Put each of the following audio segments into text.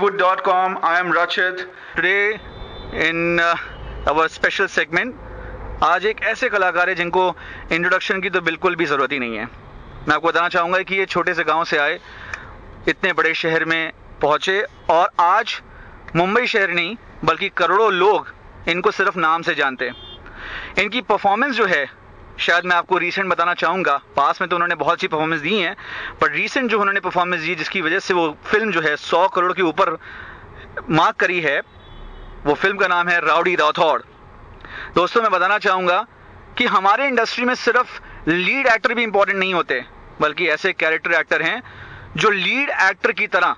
bollywood.com. I am Rachit. Today in our special segment, आज एक ऐसे कलाकार है जिनको इंट्रोडक्शन की तो बिल्कुल भी ज़रूरत ही नहीं है। मैं आपको बताना चाहूँगा कि ये छोटे से गांव से आए, इतने बड़े शहर में पहुँचे और आज मुंबई शहर नहीं बल्कि करोड़ों लोग इनको सिर्फ नाम से जानते हैं। इनकी परफॉर्मेंस जो है, शायद मैं आपको रीसेंट बताना चाहूँगा, पास में तो उन्होंने बहुत सी परफॉर्मेंस दी हैं, पर रीसेंट जो उन्होंने परफॉर्मेंस दी जिसकी वजह से वो फिल्म जो है 100 करोड़ के ऊपर मार्क करी है, वो फिल्म का नाम है राउडी राठौड़। दोस्तों, मैं बताना चाहूँगा कि हमारे इंडस्ट्री में सिर्फ लीड एक्टर भी इंपॉर्टेंट नहीं होते, बल्कि ऐसे कैरेक्टर एक्टर हैं जो लीड एक्टर की तरह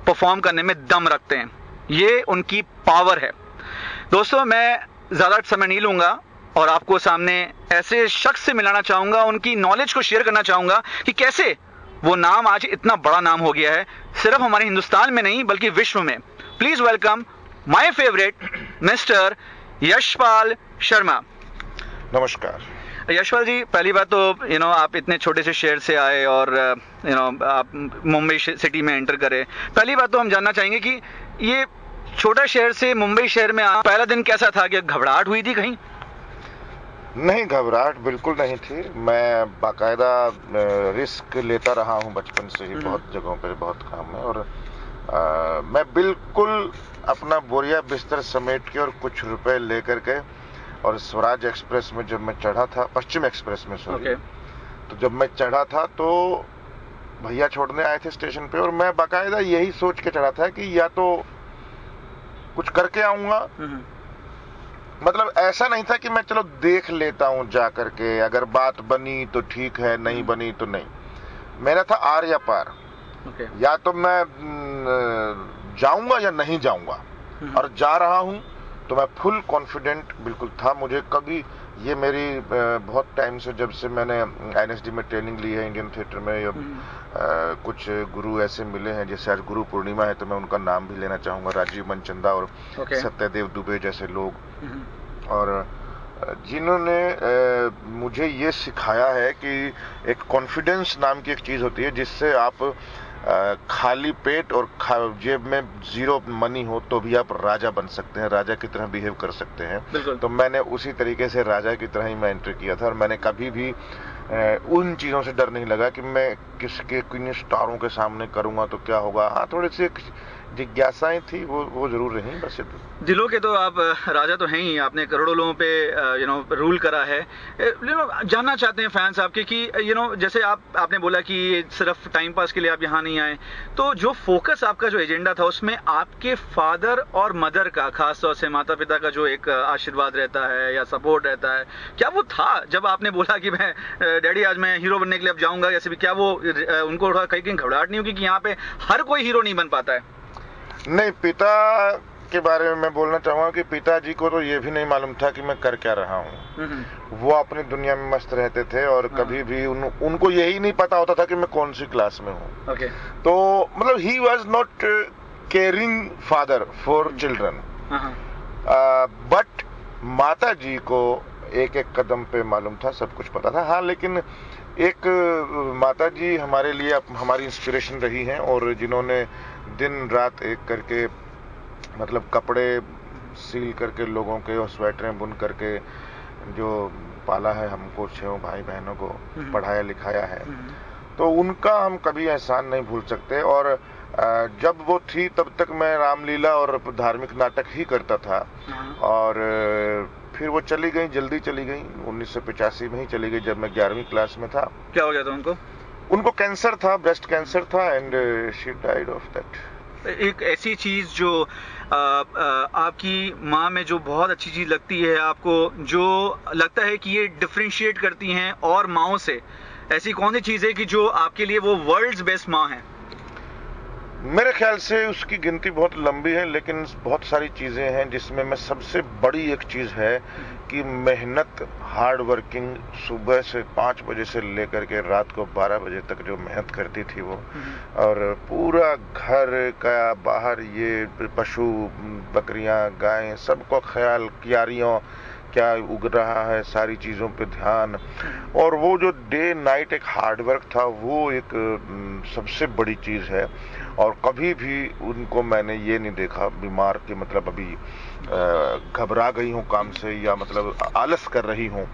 परफॉर्म करने में दम रखते हैं। ये उनकी पावर है। दोस्तों, मैं ज़्यादा समय नहीं लूँगा और आपको सामने ऐसे शख्स से मिलाना चाहूँगा, उनकी नॉलेज को शेयर करना चाहूँगा कि कैसे वो नाम आज इतना बड़ा नाम हो गया है, सिर्फ हमारे हिंदुस्तान में नहीं बल्कि विश्व में। Please welcome my favourite mister Yashpal Sharma. नमस्कार यशपाल जी, पहली बात तो आप इतने छोटे से शहर से आए और आप मुंबई सिटी में एंटर करे। पहली बात तो हम जानना चाहेंगे कि ये छोटा शहर से मुंबई शहर में पहला दिन कैसा था? कि घबराहट हुई थी कहीं? नहीं, घबराहट बिल्कुल नहीं थी। मैं बाकायदा रिस्क लेता रहा हूँ बचपन से ही, बहुत जगहों पर, बहुत काम में, और मैं बिल्कुल अपना बोरिया बिस्तर समेट के और कुछ रुपए लेकर के और स्वराज एक्सप्रेस में जब मैं चढ़ा था, पश्चिम एक्सप्रेस में सॉरी, तो जब मैं चढ़ा था तो भैया छोड़ने आए थे स्टेशन पे और मैं बाकायदा यही सोच के चढ़ा था कि या तो कुछ करके आऊंगा, मतलब ऐसा नहीं था कि मैं चलो देख लेता हूं जा करके, अगर बात बनी तो ठीक है, नहीं बनी तो नहीं। मेरा था आर या पार, या तो मैं जाऊंगा या नहीं जाऊंगा, और जा रहा हूं तो मैं फुल कॉन्फिडेंट बिल्कुल था। मुझे कभी ये मेरी बहुत टाइम से, जब से मैंने एनएसडी में ट्रेनिंग ली है इंडियन थिएटर में, कुछ गुरु ऐसे मिले हैं, जैसे आज गुरु पूर्णिमा है तो मैं उनका नाम भी लेना चाहूंगा, राजीव मनचंदा और सत्यदेव दुबे जैसे लोग, और जिन्होंने मुझे ये सिखाया है कि एक कॉन्फिडेंस नाम की एक चीज होती है जिससे आप खाली पेट और जेब में जीरो मनी हो तो भी आप राजा बन सकते हैं, राजा की तरह बिहेव कर सकते हैं। तो मैंने उसी तरीके से राजा की तरह ही मैं एंट्री किया था और मैंने कभी भी उन चीजों से डर नहीं लगा कि मैं किसके किन स्टारों के सामने करूंगा तो क्या होगा। हाँ, थोड़ी सी जिज्ञासाएं थी, वो जरूर रही। बस दिलों के तो आप राजा तो हैं ही, आपने करोड़ों लोगों पे रूल करा है। जानना चाहते हैं फैंस आपके कि जैसे आपने बोला कि सिर्फ टाइम पास के लिए आप यहाँ नहीं आए, तो जो फोकस आपका जो एजेंडा था उसमें आपके फादर और मदर का, खास तौर से माता पिता का जो एक आशीर्वाद रहता है या सपोर्ट रहता है, क्या वो था जब आपने बोला कि मैं डैडी आज मैं हीरो बनने के लिए अब जाऊंगा? जैसे भी क्या वो उनको कहीं घबराहट नहीं होगी कि यहाँ पे हर कोई हीरो नहीं बन पाता है? नहीं, पिता के बारे में मैं बोलना चाहूंगा कि पिताजी को तो ये भी नहीं मालूम था कि मैं कर क्या रहा हूँ। वो अपनी दुनिया में मस्त रहते थे और कभी भी उनको यही नहीं पता होता था कि मैं कौन सी क्लास में हूँ। तो मतलब he was not caring father for children, but माता जी को एक एक कदम पे मालूम था, सब कुछ पता था। हाँ, लेकिन एक माता जी हमारे लिए हमारी इंस्पिरेशन रही हैं और जिन्होंने दिन रात एक करके, मतलब कपड़े सील करके लोगों के और स्वेटरें बुन करके जो पाला है हमको, 6 भाई बहनों को पढ़ाया लिखाया है, तो उनका हम कभी एहसान नहीं भूल सकते। और जब वो थी तब तक मैं रामलीला और धार्मिक नाटक ही करता था, और फिर वो चली गई, जल्दी चली गई, 1985 में ही चली गई जब मैं 11वीं क्लास में था। क्या हो गया था उनको? उनको कैंसर था, ब्रेस्ट कैंसर था, and she died of that. एक ऐसी चीज जो आपकी माँ में जो बहुत अच्छी चीज लगती है आपको, जो लगता है कि ये डिफरेंशिएट करती हैं और माँओं से, ऐसी कौन सी चीज है कि जो आपके लिए वो वर्ल्ड्स बेस्ट माँ है? मेरे ख्याल से उसकी गिनती बहुत लंबी है, लेकिन बहुत सारी चीजें हैं जिसमें मैं सबसे बड़ी एक चीज है कि मेहनत, हार्ड वर्किंग, सुबह से 5 बजे से लेकर के रात को 12 बजे तक जो मेहनत करती थी वो, और पूरा घर का बाहर ये पशु, बकरियां, गायें, सबको ख्याल, क्यारियों क्या उग रहा है, सारी चीजों पे ध्यान, और वो जो डे नाइट एक हार्ड वर्क था, वो एक सबसे बड़ी चीज है। और कभी भी उनको मैंने ये नहीं देखा बीमार के मतलब अभी घबरा गई हूँ काम से या मतलब आलस कर रही हूँ।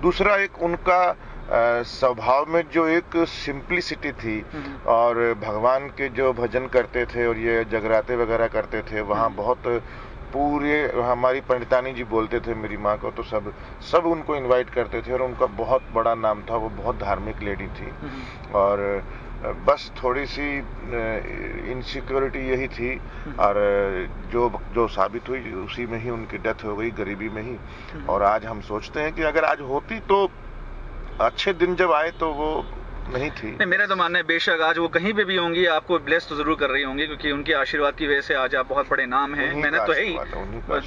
दूसरा एक उनका स्वभाव में जो एक सिंप्लिसिटी थी और भगवान के जो भजन करते थे और ये जगराते वगैरह करते थे वहाँ बहुत पूरे हमारी पंडितानी जी बोलते थे मेरी माँ को, तो सब उनको इनवाइट करते थे और उनका बहुत बड़ा नाम था, वो बहुत धार्मिक लेडी थी। और बस थोड़ी सी इनसिक्योरिटी यही थी और जो साबित हुई उसी में ही उनकी डेथ हो गई, गरीबी में ही। और आज हम सोचते हैं कि अगर आज होती तो अच्छे दिन जब आए तो वो नहीं थी। नहीं, मेरा तो मानना है बेशक आज वो कहीं पे भी होंगी आपको ब्लेस तो जरूर कर रही होंगी, क्योंकि उनके आशीर्वाद की वजह से आज आप बहुत बड़े नाम हैं। मेहनत तो है ही,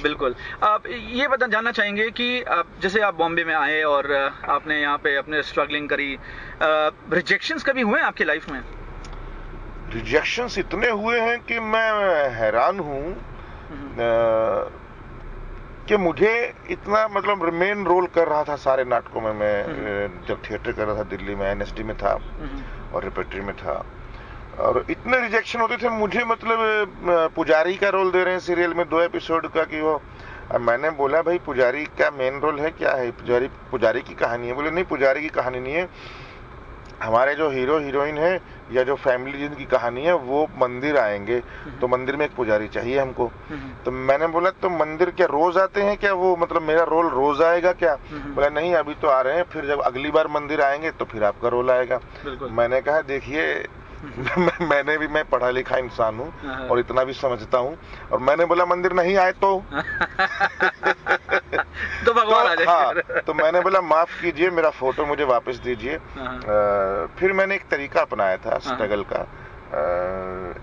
बिल्कुल। आप ये जानना चाहेंगे कि आप जैसे आप बॉम्बे में आए और आपने यहाँ पे अपने स्ट्रगलिंग करी, रिजेक्शंस कभी हुए आपकी लाइफ में? रिजेक्शंस इतने हुए हैं कि मैं हैरान हूँ कि मुझे इतना मतलब मेन रोल कर रहा था सारे नाटकों में। मैं जब थिएटर कर रहा था दिल्ली में, एनएसडी में था और रिपेटरी में था, और इतने रिजेक्शन होते थे मुझे। मतलब पुजारी का रोल दे रहे हैं सीरियल में 2 एपिसोड का कि वो, मैंने बोला भाई पुजारी का मेन रोल है क्या है, पुजारी की कहानी है। बोले नहीं, पुजारी की कहानी नहीं है, हमारे जो हीरो हीरोइन है या जो फैमिली जिनकी कहानी है वो मंदिर आएंगे, तो मंदिर में एक पुजारी चाहिए हमको। तो मैंने बोला तो मंदिर क्या रोज आते हैं क्या, वो मतलब मेरा रोल रोज आएगा क्या? बोला नहीं, अभी तो आ रहे हैं, फिर जब अगली बार मंदिर आएंगे तो फिर आपका रोल आएगा। मैंने कहा देखिए मैं पढ़ा लिखा इंसान हूँ और इतना भी समझता हूँ, और मैंने बोला मंदिर नहीं आए तो तो भगवान आ जाएंगे। हाँ, तो मैंने बोला माफ कीजिए, मेरा फोटो मुझे वापस दीजिए। फिर मैंने एक तरीका अपनाया था स्ट्रगल का।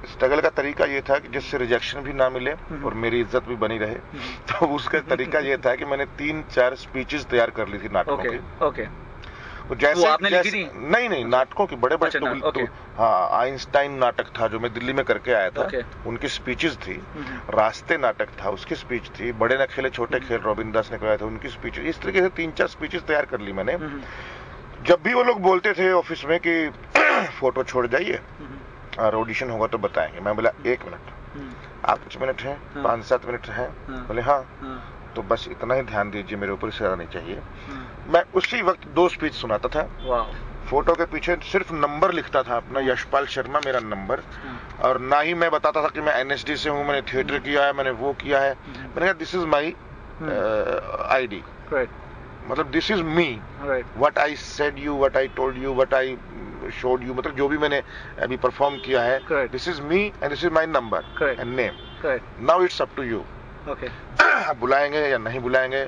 स्ट्रगल का तरीका ये था कि जिससे रिजेक्शन भी ना मिले और मेरी इज्जत भी बनी रहे। तो उसका तरीका ये था कि मैंने 3-4 स्पीचेस तैयार कर ली थी नाटकों की। जैसे आपने लिखी थी? नहीं, नाटकों की बड़े बड़े हाँ, आइंस्टाइन नाटक था जो मैं दिल्ली में करके आया था, उनकी स्पीचेस थी। रास्ते नाटक था, उसकी स्पीच थी। बड़े न खेले छोटे खेल, रोबिन दास ने कराया था, उनकी स्पीच। इस तरीके से 3-4 स्पीचेस तैयार कर ली मैंने। जब भी वो लोग बोलते थे ऑफिस में कि फोटो छोड़ जाइए और ऑडिशन होगा तो बताएंगे, मैं बोला 1 मिनट, आप कुछ मिनट हैं, 5-7 मिनट हैं? बोले हाँ। तो बस इतना ही ध्यान दीजिए, मेरे ऊपर से नहीं चाहिए। मैं उसी वक्त 2 स्पीच सुनाता था। फोटो के पीछे सिर्फ नंबर लिखता था अपना, यशपाल शर्मा मेरा नंबर, और ना ही मैं बताता था कि मैं एनएसडी से हूँ, मैंने थिएटर किया है, मैंने वो किया है। मैंने कहा दिस इज माई आईडी, मतलब this is me, what I said you, what I told you, what I showed you, मतलब जो भी मैंने अभी परफॉर्म किया है, this is me and this is my number and name, now it's up to you. बुलाएंगे या नहीं बुलाएंगे,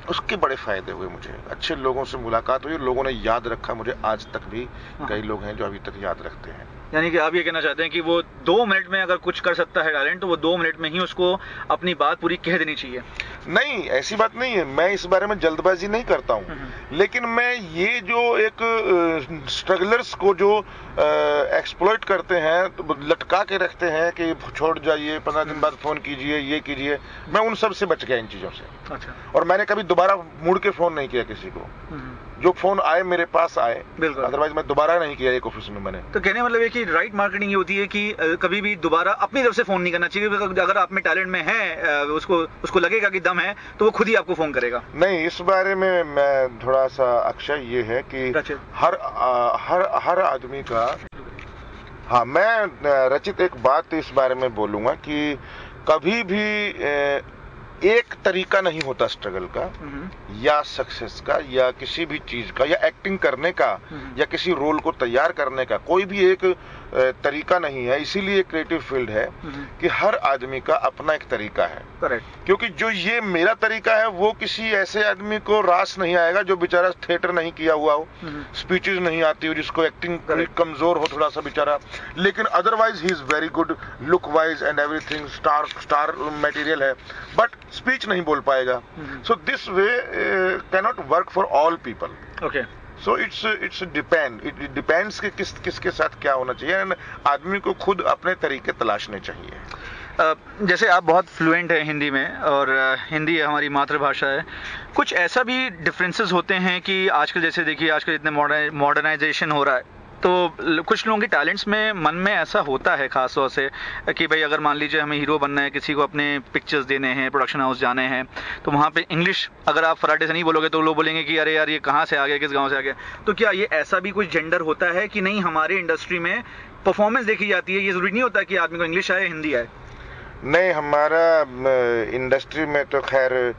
उसके बड़े फायदे हुए मुझे। अच्छे लोगों से मुलाकात हुई, लोगों ने याद रखा मुझे, आज तक भी कई लोग हैं जो अभी तक याद रखते हैं। यानी कि आप ये कहना चाहते हैं कि वो 2 मिनट में अगर कुछ कर सकता है टैलेंट, तो वो 2 मिनट में ही उसको अपनी बात पूरी कह देनी चाहिए? नहीं, ऐसी बात नहीं है, मैं इस बारे में जल्दबाजी नहीं करता हूँ, लेकिन मैं ये जो एक स्ट्रगलर्स को जो एक्सप्लॉइट करते हैं, तो लटका के रखते हैं कि छोड़ जाइए, 15 दिन बाद फोन कीजिए, ये कीजिए, मैं उन सब से बच गया, इन चीजों से। अच्छा। और मैंने कभी दोबारा मुड़ के फोन नहीं किया किसी को। जो फोन आए मेरे पास आए, अदरवाइज मैं दोबारा नहीं किया एक ऑफिस में मैंने। तो कहने मतलब है कि राइट मार्केटिंग ये होती है कि कभी भी दोबारा अपनी तरफ से फोन नहीं करना चाहिए। अगर आप में टैलेंट में है, उसको लगेगा कि दम है, तो वो खुद ही आपको फोन करेगा। नहीं, इस बारे में मैं थोड़ा सा अक्षय ये है कि हर आदमी का, हाँ, मैं रचित एक बात इस बारे में बोलूंगा कि कभी भी एक तरीका नहीं होता स्ट्रगल का या सक्सेस का या किसी भी चीज का या एक्टिंग करने का या किसी रोल को तैयार करने का, कोई भी एक तरीका नहीं है। इसीलिए क्रिएटिव फील्ड है कि हर आदमी का अपना एक तरीका है। करेक्ट। क्योंकि जो ये मेरा तरीका है वो किसी ऐसे आदमी को रास नहीं आएगा जो बेचारा थिएटर नहीं किया हुआ हो, स्पीचेस नहीं आती हो, जिसको एक्टिंग कमजोर हो थोड़ा सा बेचारा, लेकिन otherwise he is very good look wise and everything, star material है, बट स्पीच नहीं बोल पाएगा। So this way cannot work for all people. Okay. So it's depends कि किसके साथ क्या होना चाहिए। आदमी को खुद अपने तरीके तलाशने चाहिए। जैसे आप बहुत फ्लुएंट हैं हिंदी में, और हिंदी हमारी मातृभाषा है, कुछ ऐसा भी डिफरेंसेस होते हैं कि आजकल जैसे देखिए आजकल इतने मॉडर्नाइजेशन हो रहा है, तो कुछ लोगों के टैलेंट्स में मन में ऐसा होता है खास तौर से कि भाई अगर मान लीजिए हमें हीरो बनना है, किसी को अपने पिक्चर्स देने हैं, प्रोडक्शन हाउस जाने हैं, तो वहाँ पे इंग्लिश अगर आप फराटे से नहीं बोलोगे तो लोग बोलेंगे कि अरे यार ये कहाँ से आ गया, किस गांव से आ गया। तो क्या ये ऐसा भी कुछ जेंडर होता है कि नहीं हमारे इंडस्ट्री में परफॉर्मेंस देखी जाती है, ये जरूरी नहीं होता कि आदमी को इंग्लिश आए, हिंदी आए? नहीं, हमारा इंडस्ट्री में तो खैर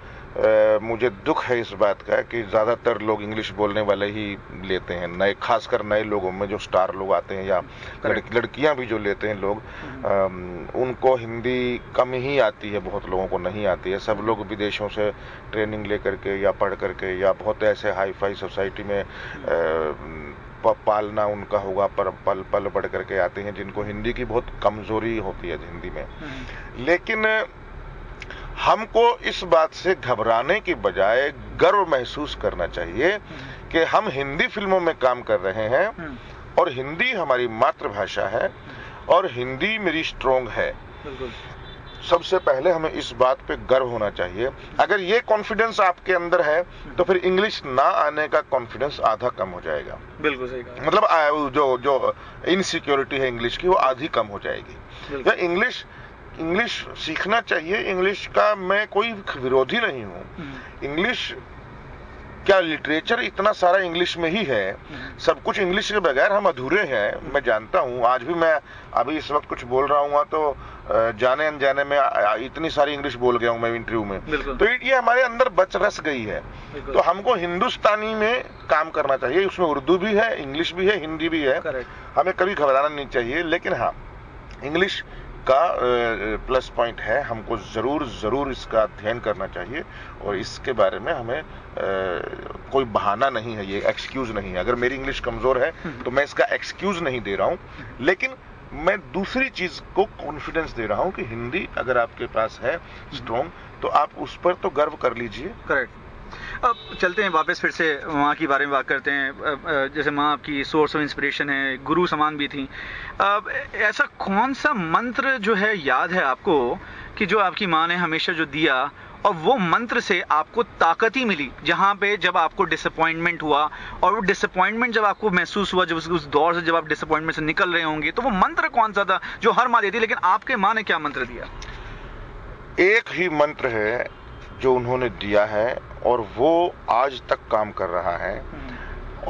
मुझे दुख है इस बात का कि ज़्यादातर लोग इंग्लिश बोलने वाले ही लेते हैं, नए, खासकर नए लोगों में जो स्टार लोग आते हैं या लड़कियां भी जो लेते हैं लोग, उनको हिंदी कम ही आती है, बहुत लोगों को नहीं आती है। सब लोग विदेशों से ट्रेनिंग लेकर के या पढ़ करके या बहुत ऐसे हाई फाई सोसाइटी में पालना उनका होगा पर पल बढ़ करके आते हैं, जिनको हिंदी की बहुत कमजोरी होती है हिंदी में। लेकिन हमको इस बात से घबराने की बजाय गर्व महसूस करना चाहिए कि हम हिंदी फिल्मों में काम कर रहे हैं और हिंदी हमारी मातृभाषा है और हिंदी मेरी स्ट्रॉन्ग है। सबसे पहले हमें इस बात पे गर्व होना चाहिए। अगर ये कॉन्फिडेंस आपके अंदर है तो फिर इंग्लिश ना आने का कॉन्फिडेंस आधा कम हो जाएगा। बिल्कुल सही कहा। मतलब जो इनसिक्योरिटी है इंग्लिश की, वो आधी कम हो जाएगी। या इंग्लिश सीखना चाहिए, इंग्लिश का मैं कोई विरोधी नहीं हूं। इंग्लिश क्या, लिटरेचर इतना सारा इंग्लिश में ही है, सब कुछ इंग्लिश के बगैर हम अधूरे हैं। मैं जानता हूं, आज भी मैं अभी इस वक्त कुछ बोल रहा हूं तो जाने अनजाने में इतनी सारी इंग्लिश बोल गया हूं मैं इंटरव्यू में। तो ये हमारे अंदर रस गई है। तो हमको हिंदुस्तानी में काम करना चाहिए, उसमें उर्दू भी है, इंग्लिश भी है, हिंदी भी है। हमें कभी घबराना नहीं चाहिए। लेकिन हाँ, इंग्लिश का प्लस पॉइंट है, हमको जरूर इसका अध्ययन करना चाहिए और इसके बारे में हमें कोई बहाना नहीं है, ये एक्सक्यूज नहीं है। अगर मेरी इंग्लिश कमजोर है तो मैं इसका एक्सक्यूज नहीं दे रहा हूं, लेकिन मैं दूसरी चीज को कॉन्फिडेंस दे रहा हूं कि हिंदी अगर आपके पास है स्ट्रॉन्ग तो आप उस पर तो गर्व कर लीजिए। करेक्ट। अब चलते हैं वापस, फिर से माँ के बारे में बात करते हैं। जैसे माँ आपकी सोर्स ऑफ इंस्पिरेशन है, गुरु समान भी थी। अब ऐसा कौन सा मंत्र जो है याद है आपको कि जो आपकी माँ ने हमेशा जो दिया और वो मंत्र से आपको ताकत ही मिली, जहाँ पे जब आपको डिसअपॉइंटमेंट हुआ और वो डिसअपॉइंटमेंट जब आपको महसूस हुआ, जब उस दौर से जब आप डिसअपॉइंटमेंट से निकल रहे होंगे, तो वो मंत्र कौन सा था जो हर माँ देती, लेकिन आपके माँ ने क्या मंत्र दिया? एक ही मंत्र है जो उन्होंने दिया है और वो आज तक काम कर रहा है।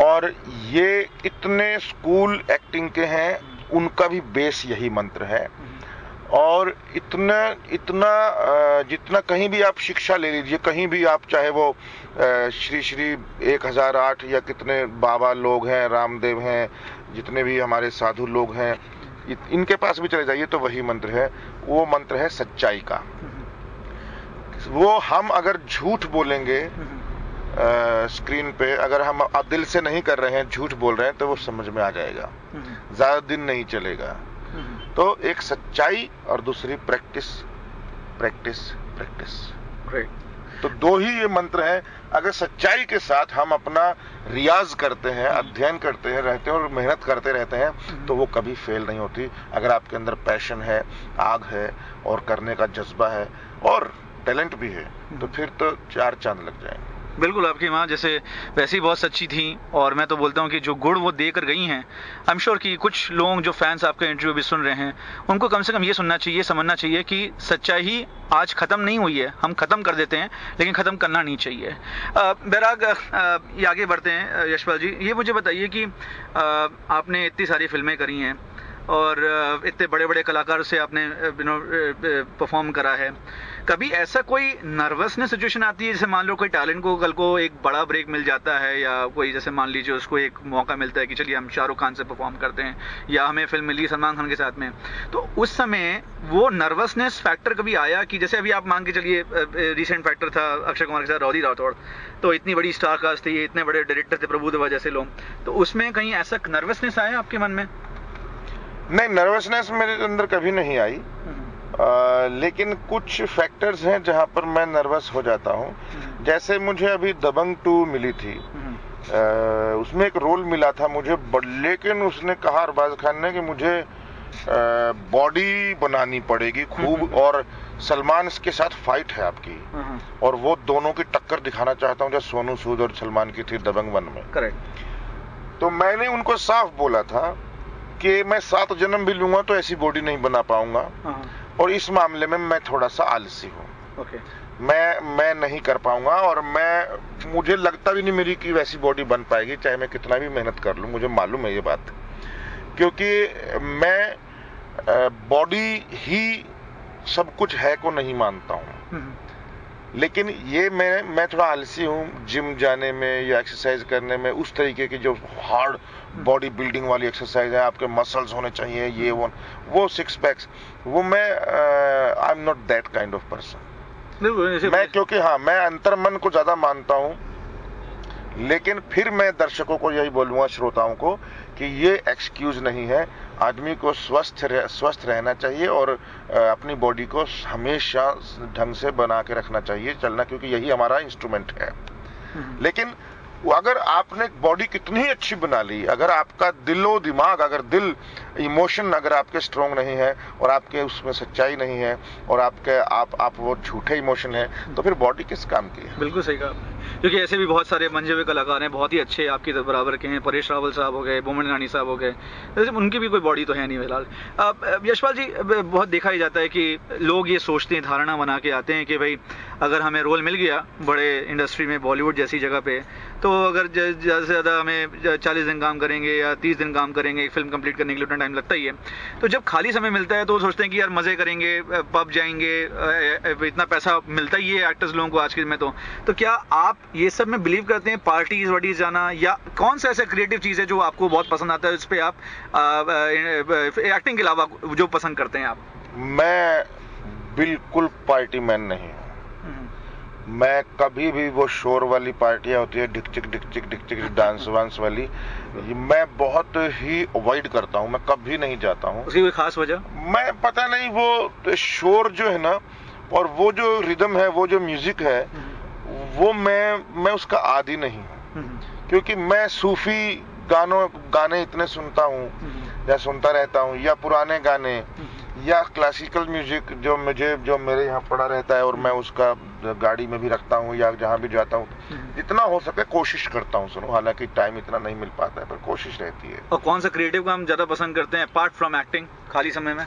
और ये इतने स्कूल एक्टिंग के हैं, उनका भी बेस यही मंत्र है। और इतना जितना कहीं भी आप शिक्षा ले लीजिए, कहीं भी आप, चाहे वो श्री 1008 या कितने बाबा लोग हैं, रामदेव हैं, जितने भी हमारे साधु लोग हैं, इनके पास भी चले जाइए तो वही मंत्र है। वो मंत्र है सच्चाई का। वो हम अगर झूठ बोलेंगे स्क्रीन पे, अगर हम दिल से नहीं कर रहे हैं, झूठ बोल रहे हैं, तो वो समझ में आ जाएगा, ज्यादा दिन नहीं चलेगा। तो एक सच्चाई और दूसरी प्रैक्टिस। तो दो ही ये मंत्र हैं। अगर सच्चाई के साथ हम अपना रियाज करते हैं, अध्ययन करते हैं, रहते हैं और मेहनत करते रहते हैं, तो वो कभी फेल नहीं होती। अगर आपके अंदर पैशन है, आग है और करने का जज्बा है और टैलेंट भी है, तो फिर तो 4 चांद लग जाएंगे। बिल्कुल, आपकी माँ जैसे वैसे ही बहुत सच्ची थी और मैं तो बोलता हूँ कि जो गुण वो दे कर गई हैं, आई एम श्योर कि कुछ लोग जो फैंस आपका इंटरव्यू भी सुन रहे हैं, उनको कम से कम ये सुनना चाहिए, समझना चाहिए कि सच्चाई ही आज ख़त्म नहीं हुई है। हम ख़त्म कर देते हैं लेकिन ख़त्म करना नहीं चाहिए। बैराग, ये आगे बढ़ते हैं। यशपाल जी, ये मुझे बताइए कि आपने इतनी सारी फिल्में करी हैं और इतने बड़े बड़े कलाकारों से आपने परफॉर्म करा है, कभी ऐसा कोई नर्वसनेस सिचुएशन आती है, जैसे मान लो कोई टैलेंट को कल को एक बड़ा ब्रेक मिल जाता है, या कोई जैसे मान लीजिए उसको एक मौका मिलता है कि चलिए हम शाहरुख खान से परफॉर्म करते हैं, या हमें फिल्म मिली सलमान खान के साथ में, तो उस समय वो नर्वसनेस फैक्टर कभी आया कि जैसे अभी आप मान के चलिए रिसेंट फैक्टर था अक्षय कुमार के साथ रॉडी राठौड़, तो इतनी बड़ी स्टार कास्ट थी, इतने बड़े डायरेक्टर थे प्रभु देवा जैसे लोग, तो उसमें कहीं ऐसा नर्वसनेस आया आपके मन में? नहीं, नर्वसनेस मेरे अंदर कभी नहीं आई। लेकिन कुछ फैक्टर्स हैं जहां पर मैं नर्वस हो जाता हूं। जैसे मुझे अभी दबंग 2 मिली थी, उसमें एक रोल मिला था मुझे, लेकिन उसने कहा अरबाज खान ने कि मुझे बॉडी बनानी पड़ेगी खूब और सलमान के साथ फाइट है आपकी, और वो दोनों की टक्कर दिखाना चाहता हूं, जैसे सोनू सूद और सलमान की थी दबंग 1 में। करेक्ट। तो मैंने उनको साफ बोला था कि मैं 7 जन्म भी लूंगा तो ऐसी बॉडी नहीं बना पाऊंगा, और इस मामले में मैं थोड़ा सा आलसी हूँ। मैं नहीं कर पाऊंगा, और मुझे लगता भी नहीं मेरी की वैसी बॉडी बन पाएगी, चाहे मैं कितना भी मेहनत कर लूं। मुझे मालूम है ये बात, क्योंकि मैं बॉडी ही सब कुछ है को नहीं मानता हूं। लेकिन ये मैं थोड़ा आलसी हूँ जिम जाने में या एक्सरसाइज करने में। उस तरीके की जो हार्ड बॉडी बिल्डिंग वाली एक्सरसाइज है, आपके मसल्स होने चाहिए, ये वो 6 पैक्स, वो मैं I am not that kind of person. मैं क्योंकि मैं अंतर्मन को ज्यादा मानता हूं, लेकिन फिर मैं दर्शकों को यही बोलूंगा, श्रोताओं को, कि ये एक्सक्यूज नहीं है। आदमी को स्वस्थ रहना चाहिए और अपनी बॉडी को हमेशा ढंग से बना के रखना चाहिए, चलना, क्योंकि यही हमारा इंस्ट्रूमेंट है। लेकिन अगर आपने बॉडी कितनी अच्छी बना ली, अगर आपका दिलो दिमाग, अगर दिल इमोशन अगर आपके स्ट्रांग नहीं है और आपके उसमें सच्चाई नहीं है और आप वो झूठे इमोशन है, तो फिर बॉडी किस काम की है? बिल्कुल सही कहा, क्योंकि ऐसे भी बहुत सारे मंजे हुए कलाकार हैं, बहुत ही अच्छे आपके बराबर के हैं। परेश रावल साहब हो गए, बोमन ईरानी साहब हो गए, उनकी भी कोई बॉडी तो है नहीं फिलहाल। यशपाल जी, बहुत देखा ही जाता है कि लोग ये सोचते हैं, धारणा बना के आते हैं कि भाई अगर हमें रोल मिल गया बड़े इंडस्ट्री में, बॉलीवुड जैसी जगह पे, तो अगर ज़्यादा से ज़्यादा हमें 40 दिन काम करेंगे या 30 दिन काम करेंगे, एक फिल्म कंप्लीट करने के लिए उतना टाइम लगता ही है। तो जब खाली समय मिलता है तो सोचते हैं कि यार मज़े करेंगे, पब जाएंगे, इतना पैसा मिलता ही है एक्टर्स लोगों को आज के में। तो क्या आप ये सब में बिलीव करते हैं, पार्टीज वार्टीज जाना, या कौन सा ऐसा क्रिएटिव चीज़ है जो आपको बहुत पसंद आता है, इस पर आप एक्टिंग के अलावा जो पसंद करते हैं आप? मैं बिल्कुल पार्टी मैन नहीं हूँ। मैं कभी भी वो शोर वाली पार्टियां होती है, डिक डांस वांस वाली, मैं बहुत ही अवॉइड करता हूँ। मैं कभी नहीं जाता हूँ। उसकी कोई खास वजह? मैं पता नहीं, वो शोर जो है ना, और वो जो रिदम है, वो जो म्यूजिक है, वो मैं उसका आदी नहीं हूँ। क्योंकि मैं सूफी गाने इतने सुनता हूँ या सुनता रहता हूँ, या पुराने गाने, या क्लासिकल म्यूजिक जो मेरे यहाँ पड़ा रहता है, और मैं उसका गाड़ी में भी रखता हूँ या जहाँ भी जाता हूँ, जितना हो सके कोशिश करता हूँ सुनो। हालांकि टाइम इतना नहीं मिल पाता है, पर कोशिश रहती है। और कौन सा क्रिएटिव काम ज्यादा पसंद करते हैं अपार्ट फ्रॉम एक्टिंग, खाली समय में?